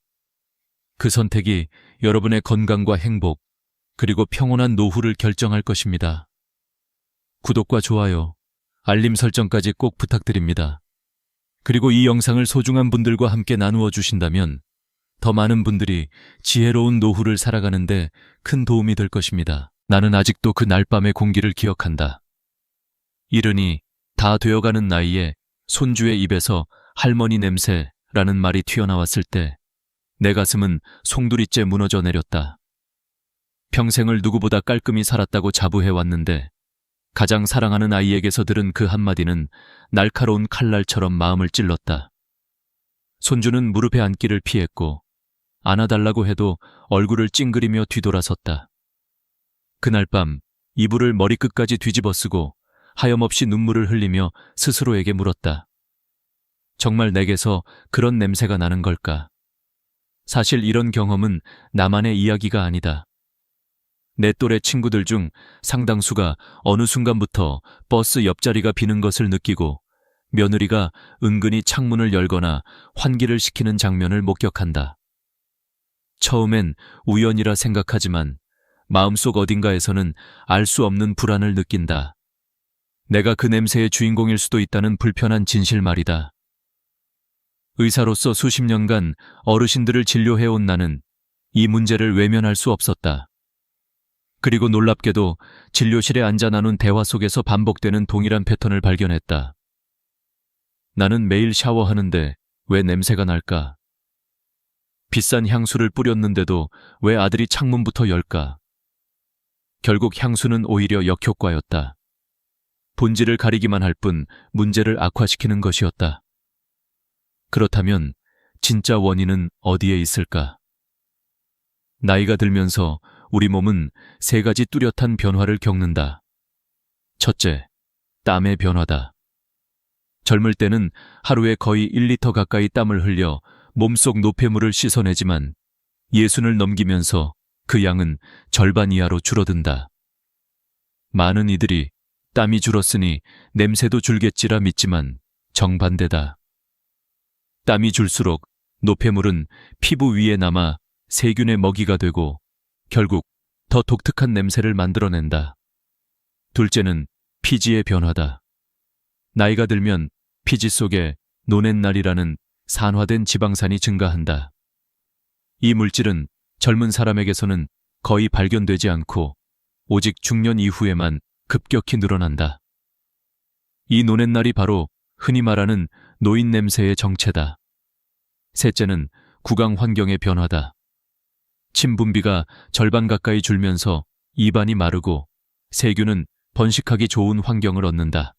그 선택이 여러분의 건강과 행복, 그리고 평온한 노후를 결정할 것입니다. 구독과 좋아요, 알림 설정까지 꼭 부탁드립니다. 그리고 이 영상을 소중한 분들과 함께 나누어 주신다면 더 많은 분들이 지혜로운 노후를 살아가는데 큰 도움이 될 것입니다. 나는 아직도 그 날밤의 공기를 기억한다. 이르니 다 되어가는 나이에 손주의 입에서 할머니 냄새라는 말이 튀어나왔을 때 내 가슴은 송두리째 무너져 내렸다. 평생을 누구보다 깔끔히 살았다고 자부해왔는데 가장 사랑하는 아이에게서 들은 그 한마디는 날카로운 칼날처럼 마음을 찔렀다. 손주는 무릎에 앉기를 피했고 안아달라고 해도 얼굴을 찡그리며 뒤돌아섰다. 그날 밤 이불을 머리끝까지 뒤집어쓰고 하염없이 눈물을 흘리며 스스로에게 물었다. 정말 내게서 그런 냄새가 나는 걸까? 사실 이런 경험은 나만의 이야기가 아니다. 내 또래 친구들 중 상당수가 어느 순간부터 버스 옆자리가 비는 것을 느끼고 며느리가 은근히 창문을 열거나 환기를 시키는 장면을 목격한다. 처음엔 우연이라 생각하지만 마음속 어딘가에서는 알 수 없는 불안을 느낀다. 내가 그 냄새의 주인공일 수도 있다는 불편한 진실 말이다. 의사로서 수십 년간 어르신들을 진료해온 나는 이 문제를 외면할 수 없었다. 그리고 놀랍게도 진료실에 앉아 나눈 대화 속에서 반복되는 동일한 패턴을 발견했다. 나는 매일 샤워하는데 왜 냄새가 날까? 비싼 향수를 뿌렸는데도 왜 아들이 창문부터 열까? 결국 향수는 오히려 역효과였다. 본질을 가리기만 할 뿐 문제를 악화시키는 것이었다. 그렇다면 진짜 원인은 어디에 있을까? 나이가 들면서 우리 몸은 3가지 뚜렷한 변화를 겪는다. 첫째, 땀의 변화다. 젊을 때는 하루에 거의 1리터 가까이 땀을 흘려 몸속 노폐물을 씻어내지만 60을 넘기면서 그 양은 절반 이하로 줄어든다. 많은 이들이 땀이 줄었으니 냄새도 줄겠지라 믿지만 정반대다. 땀이 줄수록 노폐물은 피부 위에 남아 세균의 먹이가 되고 결국 더 독특한 냄새를 만들어낸다. 둘째는 피지의 변화다. 나이가 들면 피지 속에 노넷날이라는 산화된 지방산이 증가한다. 이 물질은 젊은 사람에게서는 거의 발견되지 않고 오직 중년 이후에만 급격히 늘어난다. 이 노넷날이 바로 흔히 말하는 노인 냄새의 정체다. 셋째는 구강 환경의 변화다. 침 분비가 절반 가까이 줄면서 입안이 마르고 세균은 번식하기 좋은 환경을 얻는다.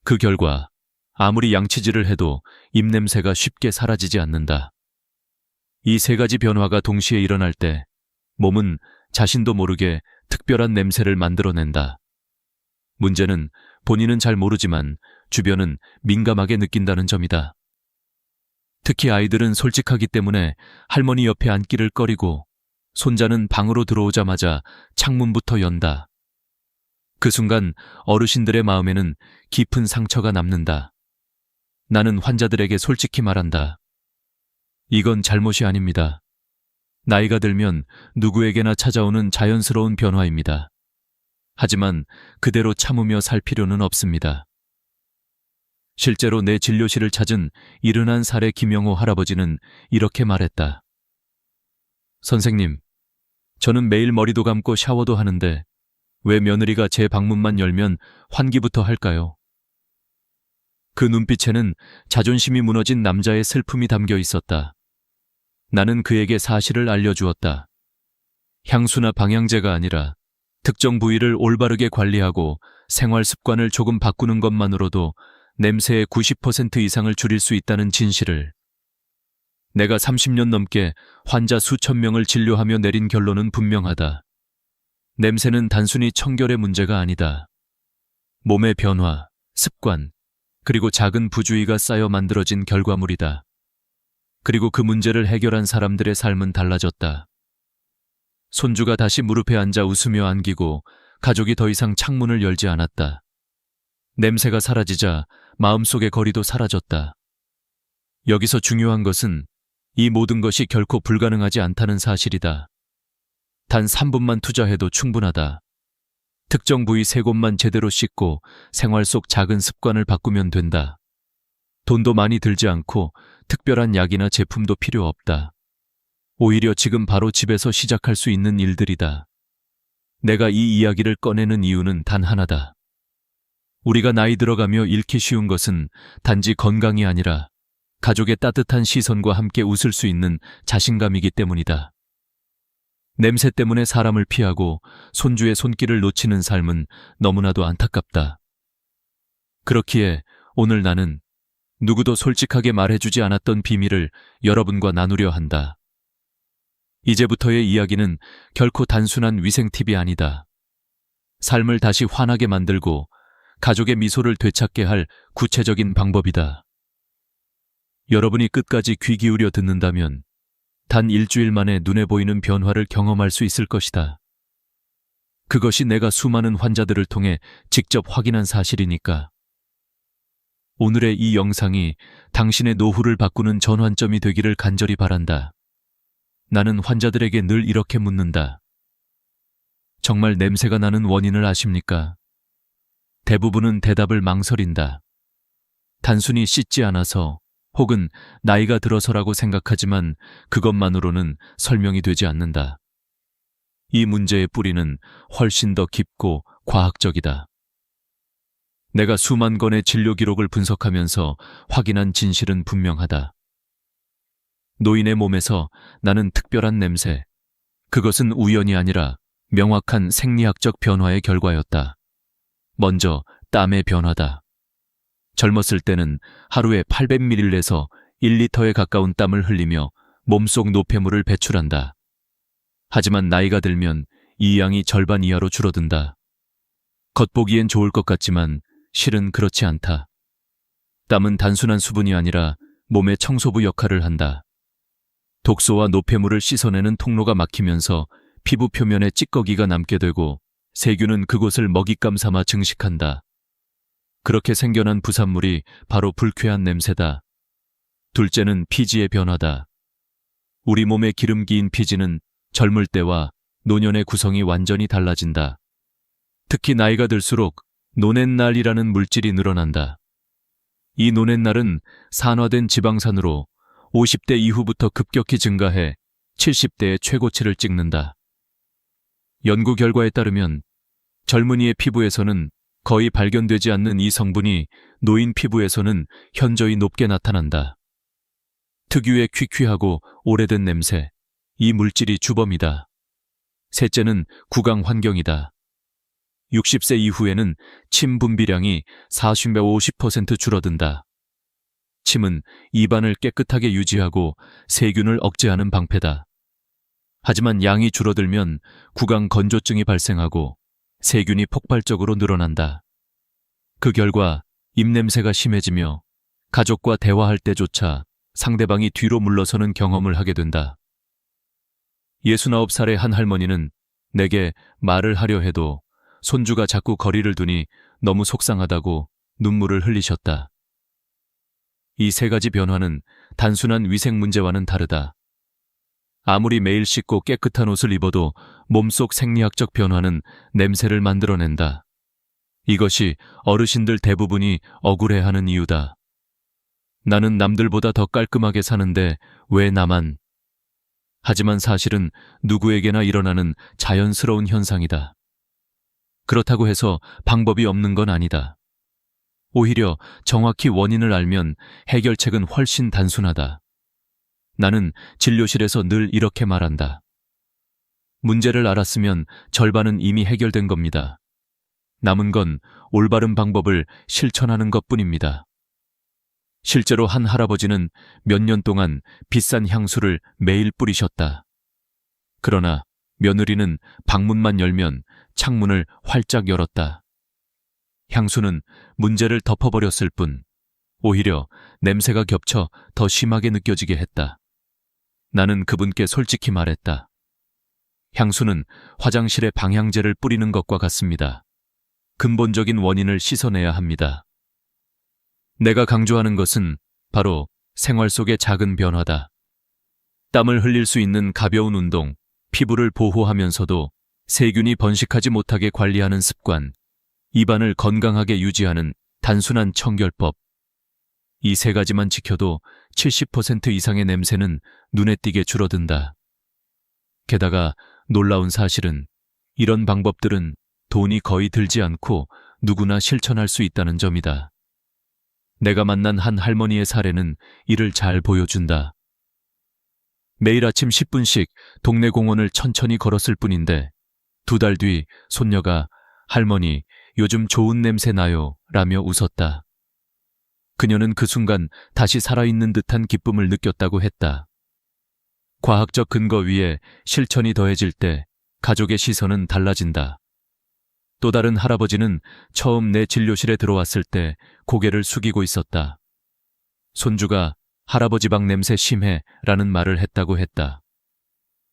그 결과 아무리 양치질을 해도 입냄새가 쉽게 사라지지 않는다. 이 세 가지 변화가 동시에 일어날 때 몸은 자신도 모르게 특별한 냄새를 만들어낸다. 문제는 본인은 잘 모르지만 주변은 민감하게 느낀다는 점이다. 특히 아이들은 솔직하기 때문에 할머니 옆에 앉기를 꺼리고 손자는 방으로 들어오자마자 창문부터 연다. 그 순간 어르신들의 마음에는 깊은 상처가 남는다. 나는 환자들에게 솔직히 말한다. 이건 잘못이 아닙니다. 나이가 들면 누구에게나 찾아오는 자연스러운 변화입니다. 하지만 그대로 참으며 살 필요는 없습니다. 실제로 내 진료실을 찾은 71살의 김영호 할아버지는 이렇게 말했다. 선생님, 저는 매일 머리도 감고 샤워도 하는데 왜 며느리가 제 방문만 열면 환기부터 할까요? 그 눈빛에는 자존심이 무너진 남자의 슬픔이 담겨 있었다. 나는 그에게 사실을 알려주었다. 향수나 방향제가 아니라 특정 부위를 올바르게 관리하고 생활 습관을 조금 바꾸는 것만으로도 냄새의 90% 이상을 줄일 수 있다는 진실을. 내가 30년 넘게 환자 수천 명을 진료하며 내린 결론은 분명하다. 냄새는 단순히 청결의 문제가 아니다. 몸의 변화, 습관, 그리고 작은 부주의가 쌓여 만들어진 결과물이다. 그리고 그 문제를 해결한 사람들의 삶은 달라졌다. 손주가 다시 무릎에 앉아 웃으며 안기고 가족이 더 이상 창문을 열지 않았다. 냄새가 사라지자 마음속의 거리도 사라졌다. 여기서 중요한 것은 이 모든 것이 결코 불가능하지 않다는 사실이다. 단 3분만 투자해도 충분하다. 특정 부위 3곳만 제대로 씻고 생활 속 작은 습관을 바꾸면 된다. 돈도 많이 들지 않고 특별한 약이나 제품도 필요 없다. 오히려 지금 바로 집에서 시작할 수 있는 일들이다. 내가 이 이야기를 꺼내는 이유는 단 하나다. 우리가 나이 들어가며 잃기 쉬운 것은 단지 건강이 아니라 가족의 따뜻한 시선과 함께 웃을 수 있는 자신감이기 때문이다. 냄새 때문에 사람을 피하고 손주의 손길을 놓치는 삶은 너무나도 안타깝다. 그렇기에 오늘 나는 누구도 솔직하게 말해주지 않았던 비밀을 여러분과 나누려 한다. 이제부터의 이야기는 결코 단순한 위생 팁이 아니다. 삶을 다시 환하게 만들고 가족의 미소를 되찾게 할 구체적인 방법이다. 여러분이 끝까지 귀 기울여 듣는다면 단 일주일 만에 눈에 보이는 변화를 경험할 수 있을 것이다. 그것이 내가 수많은 환자들을 통해 직접 확인한 사실이니까. 오늘의 이 영상이 당신의 노후를 바꾸는 전환점이 되기를 간절히 바란다. 나는 환자들에게 늘 이렇게 묻는다. 정말 냄새가 나는 원인을 아십니까? 대부분은 대답을 망설인다. 단순히 씻지 않아서 혹은 나이가 들어서라고 생각하지만 그것만으로는 설명이 되지 않는다. 이 문제의 뿌리는 훨씬 더 깊고 과학적이다. 내가 수만 건의 진료 기록을 분석하면서 확인한 진실은 분명하다. 노인의 몸에서 나는 특별한 냄새, 그것은 우연이 아니라 명확한 생리학적 변화의 결과였다. 먼저 땀의 변화다. 젊었을 때는 하루에 800ml에서 1리터에 가까운 땀을 흘리며 몸속 노폐물을 배출한다. 하지만 나이가 들면 이 양이 절반 이하로 줄어든다. 겉보기엔 좋을 것 같지만 실은 그렇지 않다. 땀은 단순한 수분이 아니라 몸의 청소부 역할을 한다. 독소와 노폐물을 씻어내는 통로가 막히면서 피부 표면에 찌꺼기가 남게 되고 세균은 그곳을 먹잇감 삼아 증식한다. 그렇게 생겨난 부산물이 바로 불쾌한 냄새다. 둘째는 피지의 변화다. 우리 몸에 기름기인 피지는 젊을 때와 노년의 구성이 완전히 달라진다. 특히 나이가 들수록 노넷날이라는 물질이 늘어난다. 이 노넷날은 산화된 지방산으로 50대 이후부터 급격히 증가해 70대의 최고치를 찍는다. 연구 결과에 따르면 젊은이의 피부에서는 거의 발견되지 않는 이 성분이 노인 피부에서는 현저히 높게 나타난다. 특유의 퀴퀴하고 오래된 냄새, 이 물질이 주범이다. 셋째는 구강 환경이다. 60세 이후에는 침 분비량이 40~50% 줄어든다. 침은 입안을 깨끗하게 유지하고 세균을 억제하는 방패다. 하지만 양이 줄어들면 구강 건조증이 발생하고 세균이 폭발적으로 늘어난다. 그 결과 입냄새가 심해지며 가족과 대화할 때조차 상대방이 뒤로 물러서는 경험을 하게 된다. 69살의 한 할머니는 내게 말을 하려 해도 손주가 자꾸 거리를 두니 너무 속상하다고 눈물을 흘리셨다. 이 세 가지 변화는 단순한 위생 문제와는 다르다. 아무리 매일 씻고 깨끗한 옷을 입어도 몸속 생리학적 변화는 냄새를 만들어낸다. 이것이 어르신들 대부분이 억울해하는 이유다. 나는 남들보다 더 깔끔하게 사는데 왜 나만? 하지만 사실은 누구에게나 일어나는 자연스러운 현상이다. 그렇다고 해서 방법이 없는 건 아니다. 오히려 정확히 원인을 알면 해결책은 훨씬 단순하다. 나는 진료실에서 늘 이렇게 말한다. 문제를 알았으면 절반은 이미 해결된 겁니다. 남은 건 올바른 방법을 실천하는 것뿐입니다. 실제로 한 할아버지는 몇 년 동안 비싼 향수를 매일 뿌리셨다. 그러나 며느리는 방문만 열면 창문을 활짝 열었다. 향수는 문제를 덮어버렸을 뿐 오히려 냄새가 겹쳐 더 심하게 느껴지게 했다. 나는 그분께 솔직히 말했다. 향수는 화장실에 방향제를 뿌리는 것과 같습니다. 근본적인 원인을 씻어내야 합니다. 내가 강조하는 것은 바로 생활 속의 작은 변화다. 땀을 흘릴 수 있는 가벼운 운동, 피부를 보호하면서도 세균이 번식하지 못하게 관리하는 습관, 입안을 건강하게 유지하는 단순한 청결법. 이 세 가지만 지켜도 70% 이상의 냄새는 눈에 띄게 줄어든다. 게다가 놀라운 사실은 이런 방법들은 돈이 거의 들지 않고 누구나 실천할 수 있다는 점이다. 내가 만난 한 할머니의 사례는 이를 잘 보여준다. 매일 아침 10분씩 동네 공원을 천천히 걸었을 뿐인데 2달 뒤 손녀가 할머니, 요즘 좋은 냄새 나요 라며 웃었다. 그녀는 그 순간 다시 살아있는 듯한 기쁨을 느꼈다고 했다. 과학적 근거 위에 실천이 더해질 때 가족의 시선은 달라진다. 또 다른 할아버지는 처음 내 진료실에 들어왔을 때 고개를 숙이고 있었다. 손주가 할아버지 방 냄새 심해 라는 말을 했다고 했다.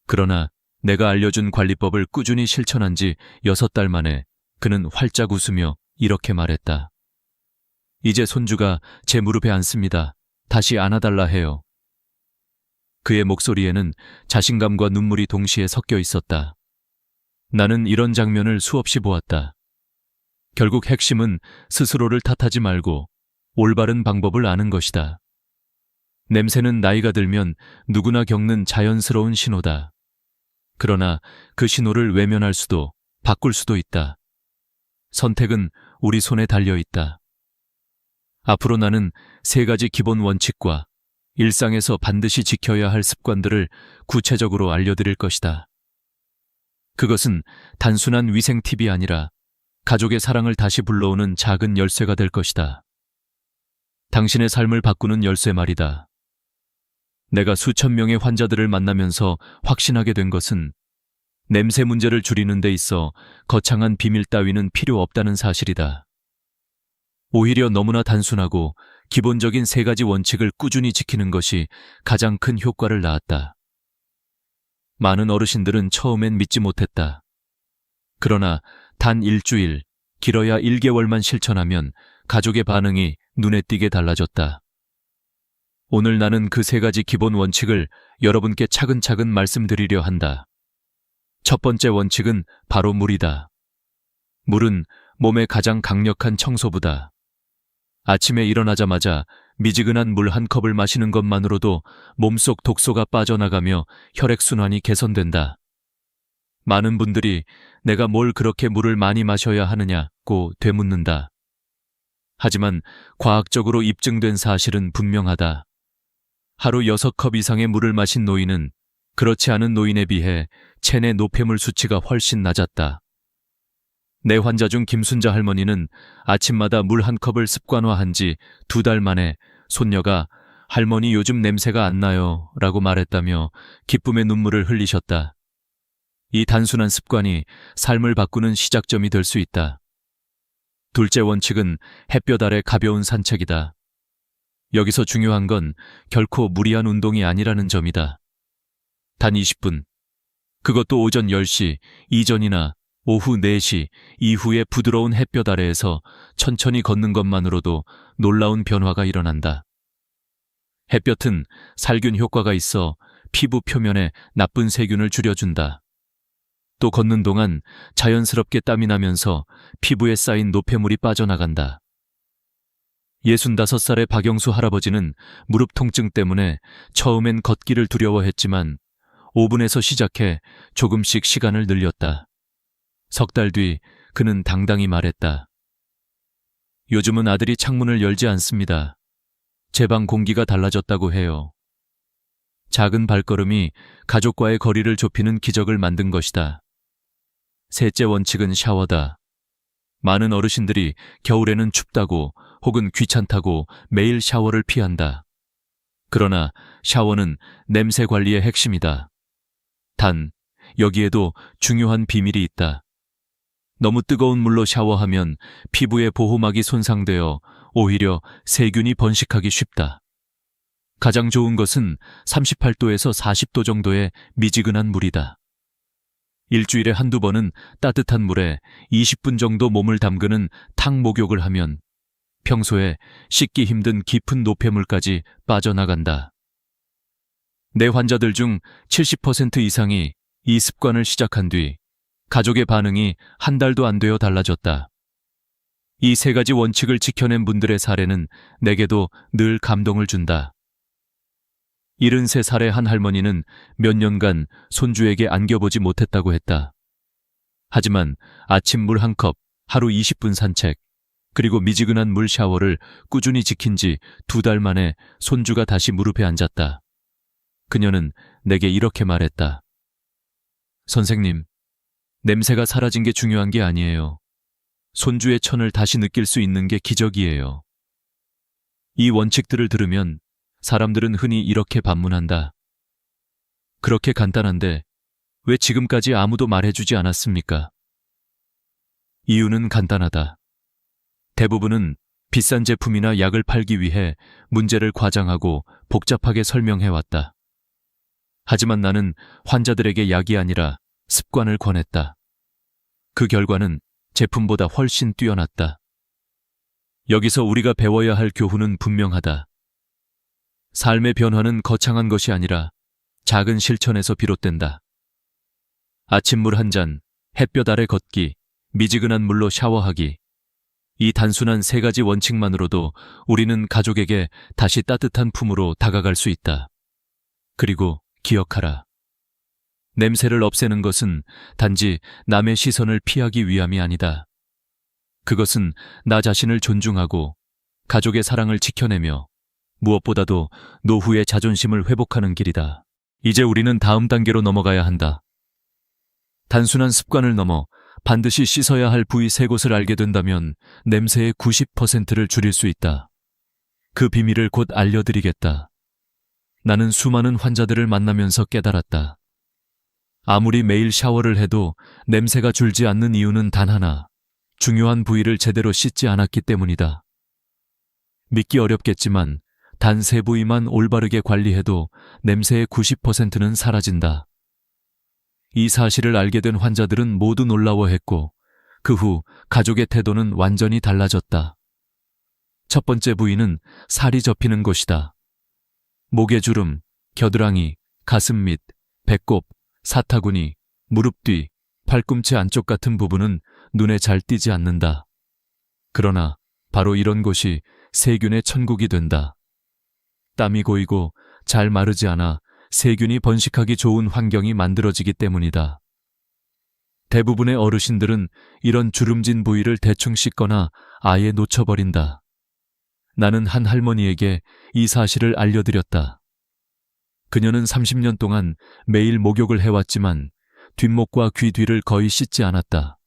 그러나 내가 알려준 관리법을 꾸준히 실천한 지 6달 만에 그는 활짝 웃으며 이렇게 말했다. 이제 손주가 제 무릎에 앉습니다. 다시 안아달라 해요. 그의 목소리에는 자신감과 눈물이 동시에 섞여 있었다. 나는 이런 장면을 수없이 보았다. 결국 핵심은 스스로를 탓하지 말고 올바른 방법을 아는 것이다. 냄새는 나이가 들면 누구나 겪는 자연스러운 신호다. 그러나 그 신호를 외면할 수도 바꿀 수도 있다. 선택은 우리 손에 달려 있다. 앞으로 나는 3가지 기본 원칙과 일상에서 반드시 지켜야 할 습관들을 구체적으로 알려드릴 것이다. 그것은 단순한 위생 팁이 아니라 가족의 사랑을 다시 불러오는 작은 열쇠가 될 것이다. 당신의 삶을 바꾸는 열쇠 말이다. 내가 수천 명의 환자들을 만나면서 확신하게 된 것은 냄새 문제를 줄이는 데 있어 거창한 비밀 따위는 필요 없다는 사실이다. 오히려 너무나 단순하고 기본적인 세 가지 원칙을 꾸준히 지키는 것이 가장 큰 효과를 낳았다. 많은 어르신들은 처음엔 믿지 못했다. 그러나 단 일주일, 길어야 1개월만 실천하면 가족의 반응이 눈에 띄게 달라졌다. 오늘 나는 그 세 가지 기본 원칙을 여러분께 차근차근 말씀드리려 한다. 첫 번째 원칙은 바로 물이다. 물은 몸의 가장 강력한 청소부다. 아침에 일어나자마자 미지근한 물 한 컵을 마시는 것만으로도 몸속 독소가 빠져나가며 혈액순환이 개선된다. 많은 분들이 내가 뭘 그렇게 물을 많이 마셔야 하느냐고 되묻는다. 하지만 과학적으로 입증된 사실은 분명하다. 하루 6컵 이상의 물을 마신 노인은 그렇지 않은 노인에 비해 체내 노폐물 수치가 훨씬 낮았다. 내 환자 중 김순자 할머니는 아침마다 물 한 컵을 습관화한 지 2달 만에 손녀가 할머니 요즘 냄새가 안 나요 라고 말했다며 기쁨의 눈물을 흘리셨다. 이 단순한 습관이 삶을 바꾸는 시작점이 될 수 있다. 둘째 원칙은 햇볕 아래 가벼운 산책이다. 여기서 중요한 건 결코 무리한 운동이 아니라는 점이다. 단 20분, 그것도 오전 10시 이전이나 오후 4시 이후에 부드러운 햇볕 아래에서 천천히 걷는 것만으로도 놀라운 변화가 일어난다. 햇볕은 살균 효과가 있어 피부 표면에 나쁜 세균을 줄여준다. 또 걷는 동안 자연스럽게 땀이 나면서 피부에 쌓인 노폐물이 빠져나간다. 65살의 박영수 할아버지는 무릎 통증 때문에 처음엔 걷기를 두려워했지만 5분에서 시작해 조금씩 시간을 늘렸다. 석 달 뒤 그는 당당히 말했다. 요즘은 아들이 창문을 열지 않습니다. 제 방 공기가 달라졌다고 해요. 작은 발걸음이 가족과의 거리를 좁히는 기적을 만든 것이다. 셋째 원칙은 샤워다. 많은 어르신들이 겨울에는 춥다고 혹은 귀찮다고 매일 샤워를 피한다. 그러나 샤워는 냄새 관리의 핵심이다. 단, 여기에도 중요한 비밀이 있다. 너무 뜨거운 물로 샤워하면 피부의 보호막이 손상되어 오히려 세균이 번식하기 쉽다. 가장 좋은 것은 38도에서 40도 정도의 미지근한 물이다. 일주일에 한두 번은 따뜻한 물에 20분 정도 몸을 담그는 탕 목욕을 하면 평소에 씻기 힘든 깊은 노폐물까지 빠져나간다. 내 환자들 중 70% 이상이 이 습관을 시작한 뒤 가족의 반응이 한 달도 안 되어 달라졌다. 이 세 가지 원칙을 지켜낸 분들의 사례는 내게도 늘 감동을 준다. 73살의 한 할머니는 몇 년간 손주에게 안겨보지 못했다고 했다. 하지만 아침 물 한 컵, 하루 20분 산책, 그리고 미지근한 물 샤워를 꾸준히 지킨 지 2달 만에 손주가 다시 무릎에 앉았다. 그녀는 내게 이렇게 말했다. 선생님, 냄새가 사라진 게 중요한 게 아니에요. 손주의 천을 다시 느낄 수 있는 게 기적이에요. 이 원칙들을 들으면 사람들은 흔히 이렇게 반문한다. 그렇게 간단한데 왜 지금까지 아무도 말해주지 않았습니까? 이유는 간단하다. 대부분은 비싼 제품이나 약을 팔기 위해 문제를 과장하고 복잡하게 설명해왔다. 하지만 나는 환자들에게 약이 아니라 습관을 권했다. 그 결과는 제품보다 훨씬 뛰어났다. 여기서 우리가 배워야 할 교훈은 분명하다. 삶의 변화는 거창한 것이 아니라 작은 실천에서 비롯된다. 아침물 한 잔, 햇볕 아래 걷기, 미지근한 물로 샤워하기. 이 단순한 세 가지 원칙만으로도 우리는 가족에게 다시 따뜻한 품으로 다가갈 수 있다. 그리고 기억하라. 냄새를 없애는 것은 단지 남의 시선을 피하기 위함이 아니다. 그것은 나 자신을 존중하고 가족의 사랑을 지켜내며 무엇보다도 노후의 자존심을 회복하는 길이다. 이제 우리는 다음 단계로 넘어가야 한다. 단순한 습관을 넘어 반드시 씻어야 할 부위 3곳을 알게 된다면 냄새의 90%를 줄일 수 있다. 그 비밀을 곧 알려드리겠다. 나는 수많은 환자들을 만나면서 깨달았다. 아무리 매일 샤워를 해도 냄새가 줄지 않는 이유는 단 하나, 중요한 부위를 제대로 씻지 않았기 때문이다. 믿기 어렵겠지만 단 세 부위만 올바르게 관리해도 냄새의 90%는 사라진다. 이 사실을 알게 된 환자들은 모두 놀라워했고 그 후 가족의 태도는 완전히 달라졌다. 첫 번째 부위는 살이 접히는 곳이다. 목의 주름, 겨드랑이, 가슴 밑, 배꼽, 사타구니, 무릎 뒤, 팔꿈치 안쪽 같은 부분은 눈에 잘 띄지 않는다. 그러나 바로 이런 곳이 세균의 천국이 된다. 땀이 고이고 잘 마르지 않아 세균이 번식하기 좋은 환경이 만들어지기 때문이다. 대부분의 어르신들은 이런 주름진 부위를 대충 씻거나 아예 놓쳐버린다. 나는 한 할머니에게 이 사실을 알려드렸다. 그녀는 30년 동안 매일 목욕을 해왔지만 뒷목과 귀 뒤를 거의 씻지 않았다.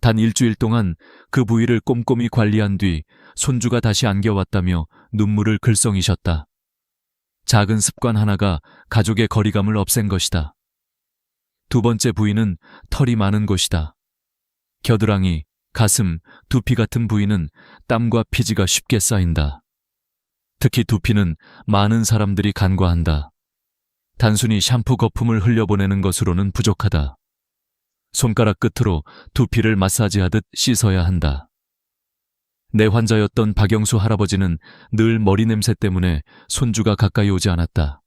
단 일주일 동안 그 부위를 꼼꼼히 관리한 뒤 손주가 다시 안겨왔다며 눈물을 글썽이셨다. 작은 습관 하나가 가족의 거리감을 없앤 것이다. 두 번째 부위는 털이 많은 곳이다. 겨드랑이, 가슴, 두피 같은 부위는 땀과 피지가 쉽게 쌓인다. 특히 두피는 많은 사람들이 간과한다. 단순히 샴푸 거품을 흘려보내는 것으로는 부족하다. 손가락 끝으로 두피를 마사지하듯 씻어야 한다. 내 환자였던 박영수 할아버지는 늘 머리 냄새 때문에 손주가 가까이 오지 않았다.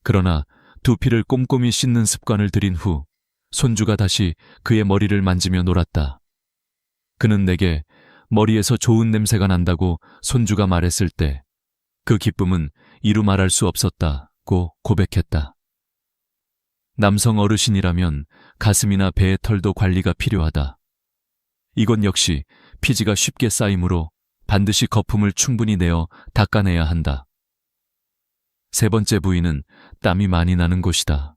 그러나 두피를 꼼꼼히 씻는 습관을 들인 후 손주가 다시 그의 머리를 만지며 놀았다. 그는 내게 머리에서 좋은 냄새가 난다고 손주가 말했을 때 그 기쁨은 이루 말할 수 없었다고 고백했다. 남성 어르신이라면 가슴이나 배의 털도 관리가 필요하다. 이건 역시 피지가 쉽게 쌓이므로 반드시 거품을 충분히 내어 닦아내야 한다. 세 번째 부위는 땀이 많이 나는 곳이다.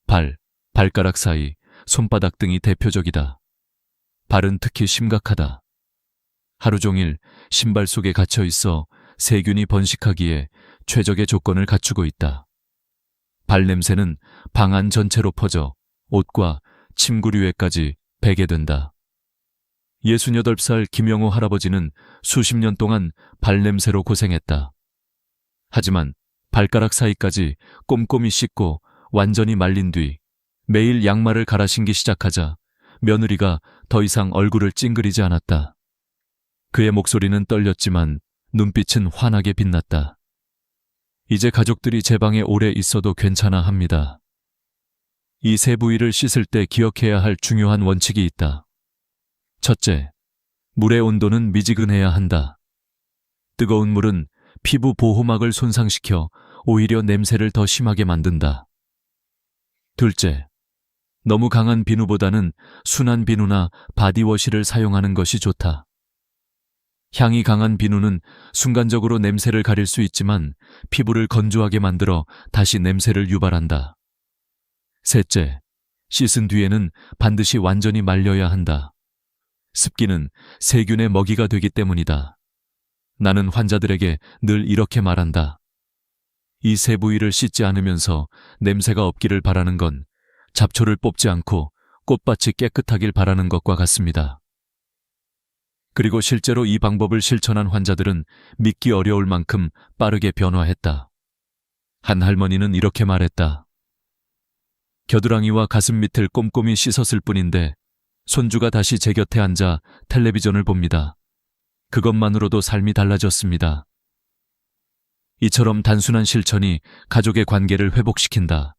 발, 발가락 사이, 손바닥 등이 대표적이다. 발은 특히 심각하다. 하루 종일 신발 속에 갇혀 있어 세균이 번식하기에 최적의 조건을 갖추고 있다. 발냄새는 방 안 전체로 퍼져 옷과 침구류에까지 배게 된다. 68살 김영호 할아버지는 수십 년 동안 발냄새로 고생했다. 하지만 발가락 사이까지 꼼꼼히 씻고 완전히 말린 뒤 매일 양말을 갈아 신기 시작하자 며느리가 더 이상 얼굴을 찡그리지 않았다. 그의 목소리는 떨렸지만 눈빛은 환하게 빛났다. 이제 가족들이 제 방에 오래 있어도 괜찮아 합니다. 이 세 부위를 씻을 때 기억해야 할 중요한 원칙이 있다. 첫째, 물의 온도는 미지근해야 한다. 뜨거운 물은 피부 보호막을 손상시켜 오히려 냄새를 더 심하게 만든다. 둘째, 너무 강한 비누보다는 순한 비누나 바디워시를 사용하는 것이 좋다. 향이 강한 비누는 순간적으로 냄새를 가릴 수 있지만 피부를 건조하게 만들어 다시 냄새를 유발한다. 셋째, 씻은 뒤에는 반드시 완전히 말려야 한다. 습기는 세균의 먹이가 되기 때문이다. 나는 환자들에게 늘 이렇게 말한다. 이 세 부위를 씻지 않으면서 냄새가 없기를 바라는 건 잡초를 뽑지 않고 꽃밭이 깨끗하길 바라는 것과 같습니다. 그리고 실제로 이 방법을 실천한 환자들은 믿기 어려울 만큼 빠르게 변화했다. 한 할머니는 이렇게 말했다. 겨드랑이와 가슴 밑을 꼼꼼히 씻었을 뿐인데 손주가 다시 제 곁에 앉아 텔레비전을 봅니다. 그것만으로도 삶이 달라졌습니다. 이처럼 단순한 실천이 가족의 관계를 회복시킨다.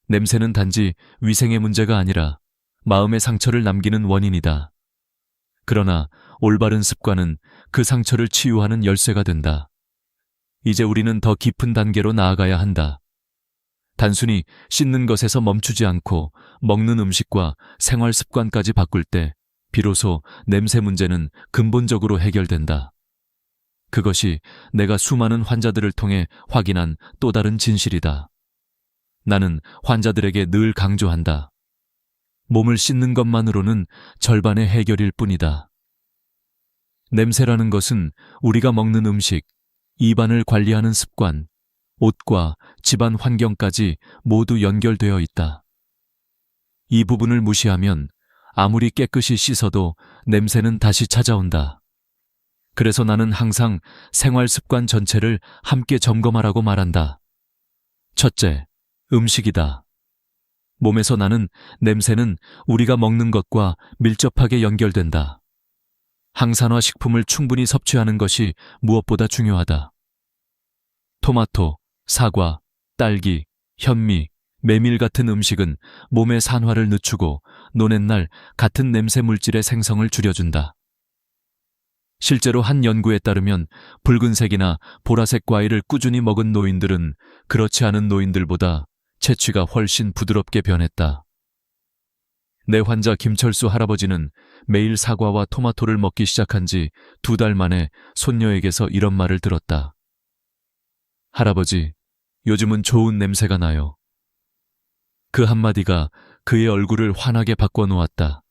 냄새는 단지 위생의 문제가 아니라 마음의 상처를 남기는 원인이다. 그러나 올바른 습관은 그 상처를 치유하는 열쇠가 된다. 이제 우리는 더 깊은 단계로 나아가야 한다. 단순히 씻는 것에서 멈추지 않고 먹는 음식과 생활 습관까지 바꿀 때 비로소 냄새 문제는 근본적으로 해결된다. 그것이 내가 수많은 환자들을 통해 확인한 또 다른 진실이다. 나는 환자들에게 늘 강조한다. 몸을 씻는 것만으로는 절반의 해결일 뿐이다. 냄새라는 것은 우리가 먹는 음식, 입안을 관리하는 습관, 옷과 집안 환경까지 모두 연결되어 있다. 이 부분을 무시하면 아무리 깨끗이 씻어도 냄새는 다시 찾아온다. 그래서 나는 항상 생활 습관 전체를 함께 점검하라고 말한다. 첫째, 음식이다. 몸에서 나는 냄새는 우리가 먹는 것과 밀접하게 연결된다. 항산화 식품을 충분히 섭취하는 것이 무엇보다 중요하다. 토마토, 사과, 딸기, 현미, 메밀 같은 음식은 몸의 산화를 늦추고 노는 날 같은 냄새 물질의 생성을 줄여준다. 실제로 한 연구에 따르면 붉은색이나 보라색 과일을 꾸준히 먹은 노인들은 그렇지 않은 노인들보다 체취가 훨씬 부드럽게 변했다. 내 환자 김철수 할아버지는 매일 사과와 토마토를 먹기 시작한 지 2달 만에 손녀에게서 이런 말을 들었다. 할아버지, 요즘은 좋은 냄새가 나요. 그 한마디가 그의 얼굴을 환하게 바꿔놓았다.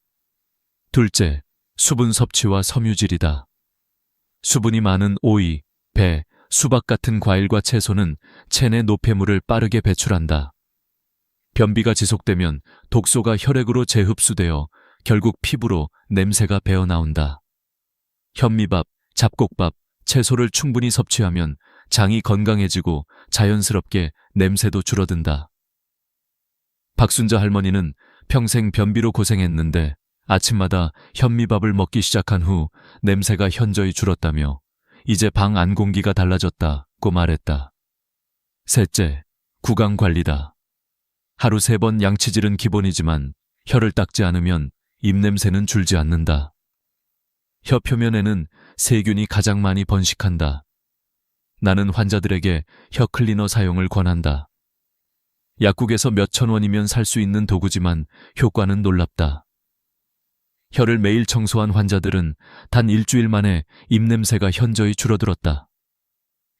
둘째, 수분 섭취와 섬유질이다. 수분이 많은 오이, 배, 수박 같은 과일과 채소는 체내 노폐물을 빠르게 배출한다. 변비가 지속되면 독소가 혈액으로 재흡수되어 결국 피부로 냄새가 배어나온다. 현미밥, 잡곡밥, 채소를 충분히 섭취하면 장이 건강해지고 자연스럽게 냄새도 줄어든다. 박순자 할머니는 평생 변비로 고생했는데 아침마다 현미밥을 먹기 시작한 후 냄새가 현저히 줄었다며 이제 방 안 공기가 달라졌다고 말했다. 셋째, 구강 관리다. 하루 3번 양치질은 기본이지만 혀를 닦지 않으면 입냄새는 줄지 않는다. 혀 표면에는 세균이 가장 많이 번식한다. 나는 환자들에게 혀 클리너 사용을 권한다. 약국에서 몇천 원이면 살 수 있는 도구지만 효과는 놀랍다. 혀를 매일 청소한 환자들은 단 일주일 만에 입냄새가 현저히 줄어들었다.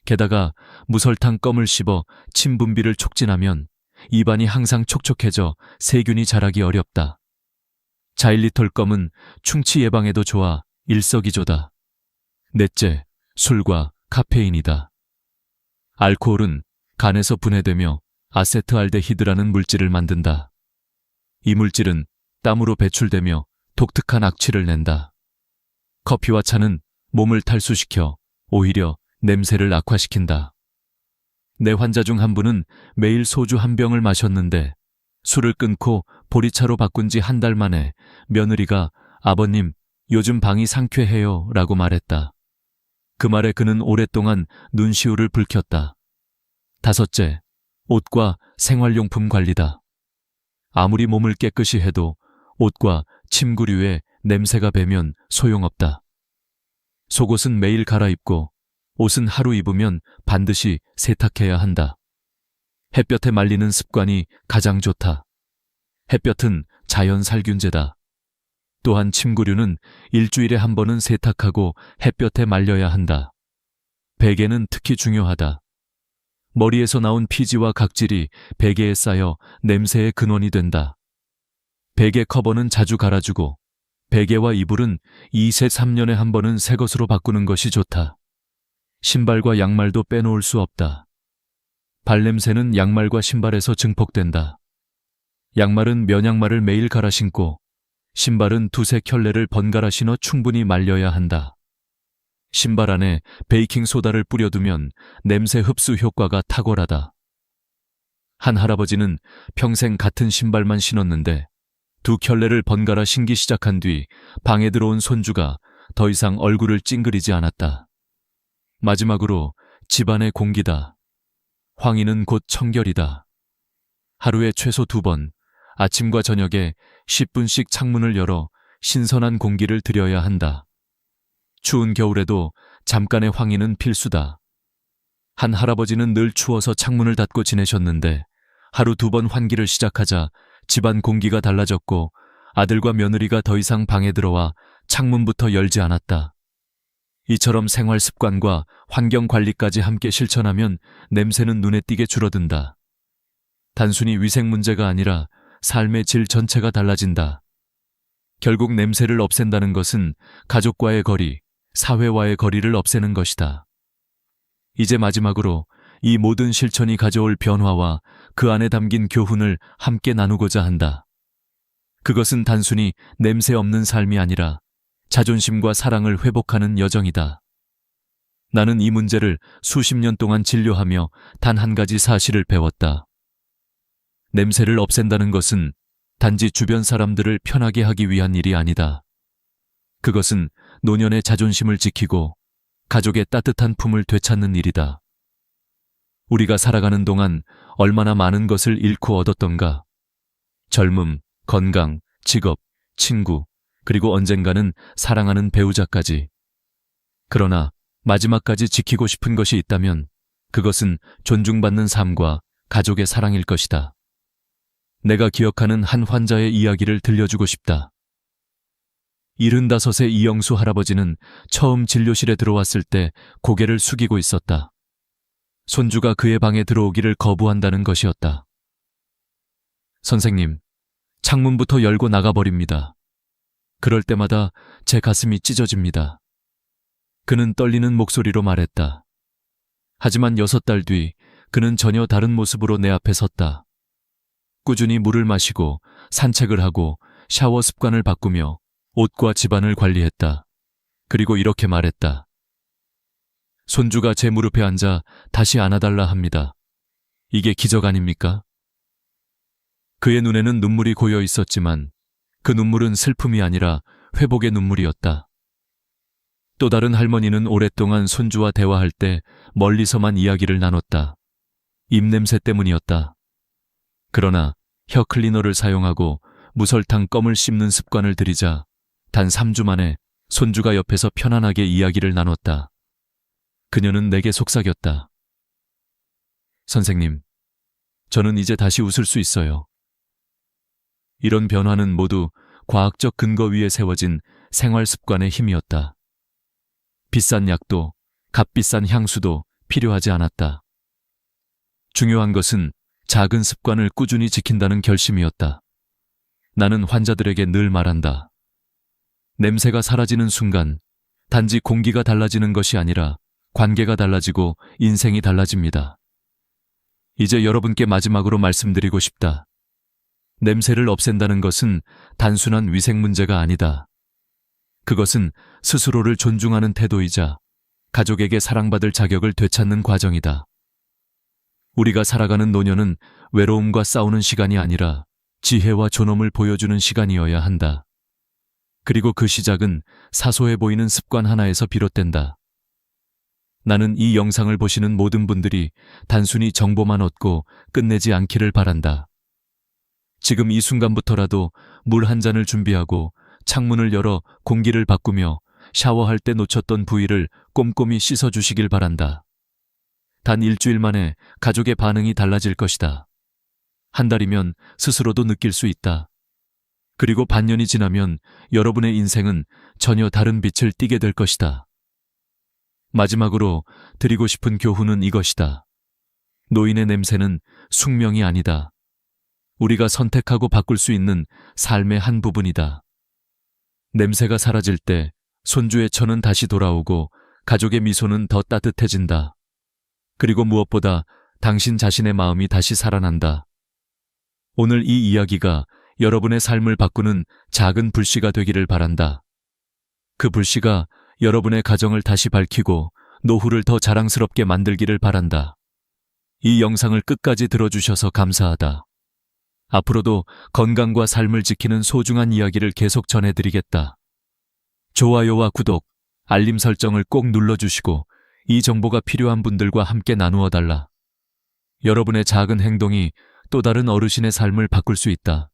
게다가 무설탕 껌을 씹어 침 분비를 촉진하면 입안이 항상 촉촉해져 세균이 자라기 어렵다. 자일리톨 껌은 충치 예방에도 좋아 일석이조다. 넷째, 술과 카페인이다. 알코올은 간에서 분해되며 아세트알데히드라는 물질을 만든다. 이 물질은 땀으로 배출되며 독특한 악취를 낸다. 커피와 차는 몸을 탈수시켜 오히려 냄새를 악화시킨다. 내 환자 중 한 분은 매일 소주 1병을 마셨는데 술을 끊고 보리차로 바꾼 지 1달 만에 며느리가 아버님, 요즘 방이 상쾌해요 라고 말했다. 그 말에 그는 오랫동안 눈시울을 붉혔다. 다섯째, 옷과 생활용품 관리다. 아무리 몸을 깨끗이 해도 옷과 침구류에 냄새가 배면 소용없다. 속옷은 매일 갈아입고 옷은 하루 입으면 반드시 세탁해야 한다. 햇볕에 말리는 습관이 가장 좋다. 햇볕은 자연 살균제다. 또한 침구류는 일주일에 1번은 세탁하고 햇볕에 말려야 한다. 베개는 특히 중요하다. 머리에서 나온 피지와 각질이 베개에 쌓여 냄새의 근원이 된다. 베개 커버는 자주 갈아주고 베개와 이불은 2~3년에 1번은 새 것으로 바꾸는 것이 좋다. 신발과 양말도 빼놓을 수 없다. 발냄새는 양말과 신발에서 증폭된다. 양말은 면양말을 매일 갈아 신고 신발은 2~3켤레를 번갈아 신어 충분히 말려야 한다. 신발 안에 베이킹소다를 뿌려두면 냄새 흡수 효과가 탁월하다. 한 할아버지는 평생 같은 신발만 신었는데 2켤레를 번갈아 신기 시작한 뒤 방에 들어온 손주가 더 이상 얼굴을 찡그리지 않았다. 마지막으로 집안의 공기다. 황희는 곧 청결이다. 하루에 최소 2번, 아침과 저녁에 10분씩 창문을 열어 신선한 공기를 들여야 한다. 추운 겨울에도 잠깐의 황희는 필수다. 한 할아버지는 늘 추워서 창문을 닫고 지내셨는데 하루 2번 환기를 시작하자 집안 공기가 달라졌고 아들과 며느리가 더 이상 방에 들어와 창문부터 열지 않았다. 이처럼 생활 습관과 환경 관리까지 함께 실천하면 냄새는 눈에 띄게 줄어든다. 단순히 위생 문제가 아니라 삶의 질 전체가 달라진다. 결국 냄새를 없앤다는 것은 가족과의 거리, 사회와의 거리를 없애는 것이다. 이제 마지막으로 이 모든 실천이 가져올 변화와 그 안에 담긴 교훈을 함께 나누고자 한다. 그것은 단순히 냄새 없는 삶이 아니라 자존심과 사랑을 회복하는 여정이다. 나는 이 문제를 수십 년 동안 진료하며 단 한 가지 사실을 배웠다. 냄새를 없앤다는 것은 단지 주변 사람들을 편하게 하기 위한 일이 아니다. 그것은 노년의 자존심을 지키고 가족의 따뜻한 품을 되찾는 일이다. 우리가 살아가는 동안 얼마나 많은 것을 잃고 얻었던가. 젊음, 건강, 직업, 친구, 그리고 언젠가는 사랑하는 배우자까지. 그러나 마지막까지 지키고 싶은 것이 있다면 그것은 존중받는 삶과 가족의 사랑일 것이다. 내가 기억하는 한 환자의 이야기를 들려주고 싶다. 75세 이영수 할아버지는 처음 진료실에 들어왔을 때 고개를 숙이고 있었다. 손주가 그의 방에 들어오기를 거부한다는 것이었다. 선생님, 창문부터 열고 나가버립니다. 그럴 때마다 제 가슴이 찢어집니다. 그는 떨리는 목소리로 말했다. 하지만 6달 뒤 그는 전혀 다른 모습으로 내 앞에 섰다. 꾸준히 물을 마시고 산책을 하고 샤워 습관을 바꾸며 옷과 집안을 관리했다. 그리고 이렇게 말했다. 손주가 제 무릎에 앉아 다시 안아달라 합니다. 이게 기적 아닙니까? 그의 눈에는 눈물이 고여 있었지만 그 눈물은 슬픔이 아니라 회복의 눈물이었다. 또 다른 할머니는 오랫동안 손주와 대화할 때 멀리서만 이야기를 나눴다. 입냄새 때문이었다. 그러나 혀 클리너를 사용하고 무설탕 껌을 씹는 습관을 들이자 단 3주 만에 손주가 옆에서 편안하게 이야기를 나눴다. 그녀는 내게 속삭였다. 선생님, 저는 이제 다시 웃을 수 있어요. 이런 변화는 모두 과학적 근거 위에 세워진 생활 습관의 힘이었다. 비싼 약도, 값비싼 향수도 필요하지 않았다. 중요한 것은 작은 습관을 꾸준히 지킨다는 결심이었다. 나는 환자들에게 늘 말한다. 냄새가 사라지는 순간 단지 공기가 달라지는 것이 아니라 관계가 달라지고 인생이 달라집니다. 이제 여러분께 마지막으로 말씀드리고 싶다. 냄새를 없앤다는 것은 단순한 위생 문제가 아니다. 그것은 스스로를 존중하는 태도이자 가족에게 사랑받을 자격을 되찾는 과정이다. 우리가 살아가는 노년은 외로움과 싸우는 시간이 아니라 지혜와 존엄을 보여주는 시간이어야 한다. 그리고 그 시작은 사소해 보이는 습관 하나에서 비롯된다. 나는 이 영상을 보시는 모든 분들이 단순히 정보만 얻고 끝내지 않기를 바란다. 지금 이 순간부터라도 물 한 잔을 준비하고 창문을 열어 공기를 바꾸며 샤워할 때 놓쳤던 부위를 꼼꼼히 씻어주시길 바란다. 단 일주일 만에 가족의 반응이 달라질 것이다. 한 달이면 스스로도 느낄 수 있다. 그리고 반년이 지나면 여러분의 인생은 전혀 다른 빛을 띠게 될 것이다. 마지막으로 드리고 싶은 교훈은 이것이다. 노인의 냄새는 숙명이 아니다. 우리가 선택하고 바꿀 수 있는 삶의 한 부분이다. 냄새가 사라질 때 손주의 천은 다시 돌아오고 가족의 미소는 더 따뜻해진다. 그리고 무엇보다 당신 자신의 마음이 다시 살아난다. 오늘 이 이야기가 여러분의 삶을 바꾸는 작은 불씨가 되기를 바란다. 그 불씨가 여러분의 가정을 다시 밝히고 노후를 더 자랑스럽게 만들기를 바란다. 이 영상을 끝까지 들어주셔서 감사하다. 앞으로도 건강과 삶을 지키는 소중한 이야기를 계속 전해드리겠다. 좋아요와 구독, 알림 설정을 꼭 눌러주시고 이 정보가 필요한 분들과 함께 나누어 달라. 여러분의 작은 행동이 또 다른 어르신의 삶을 바꿀 수 있다.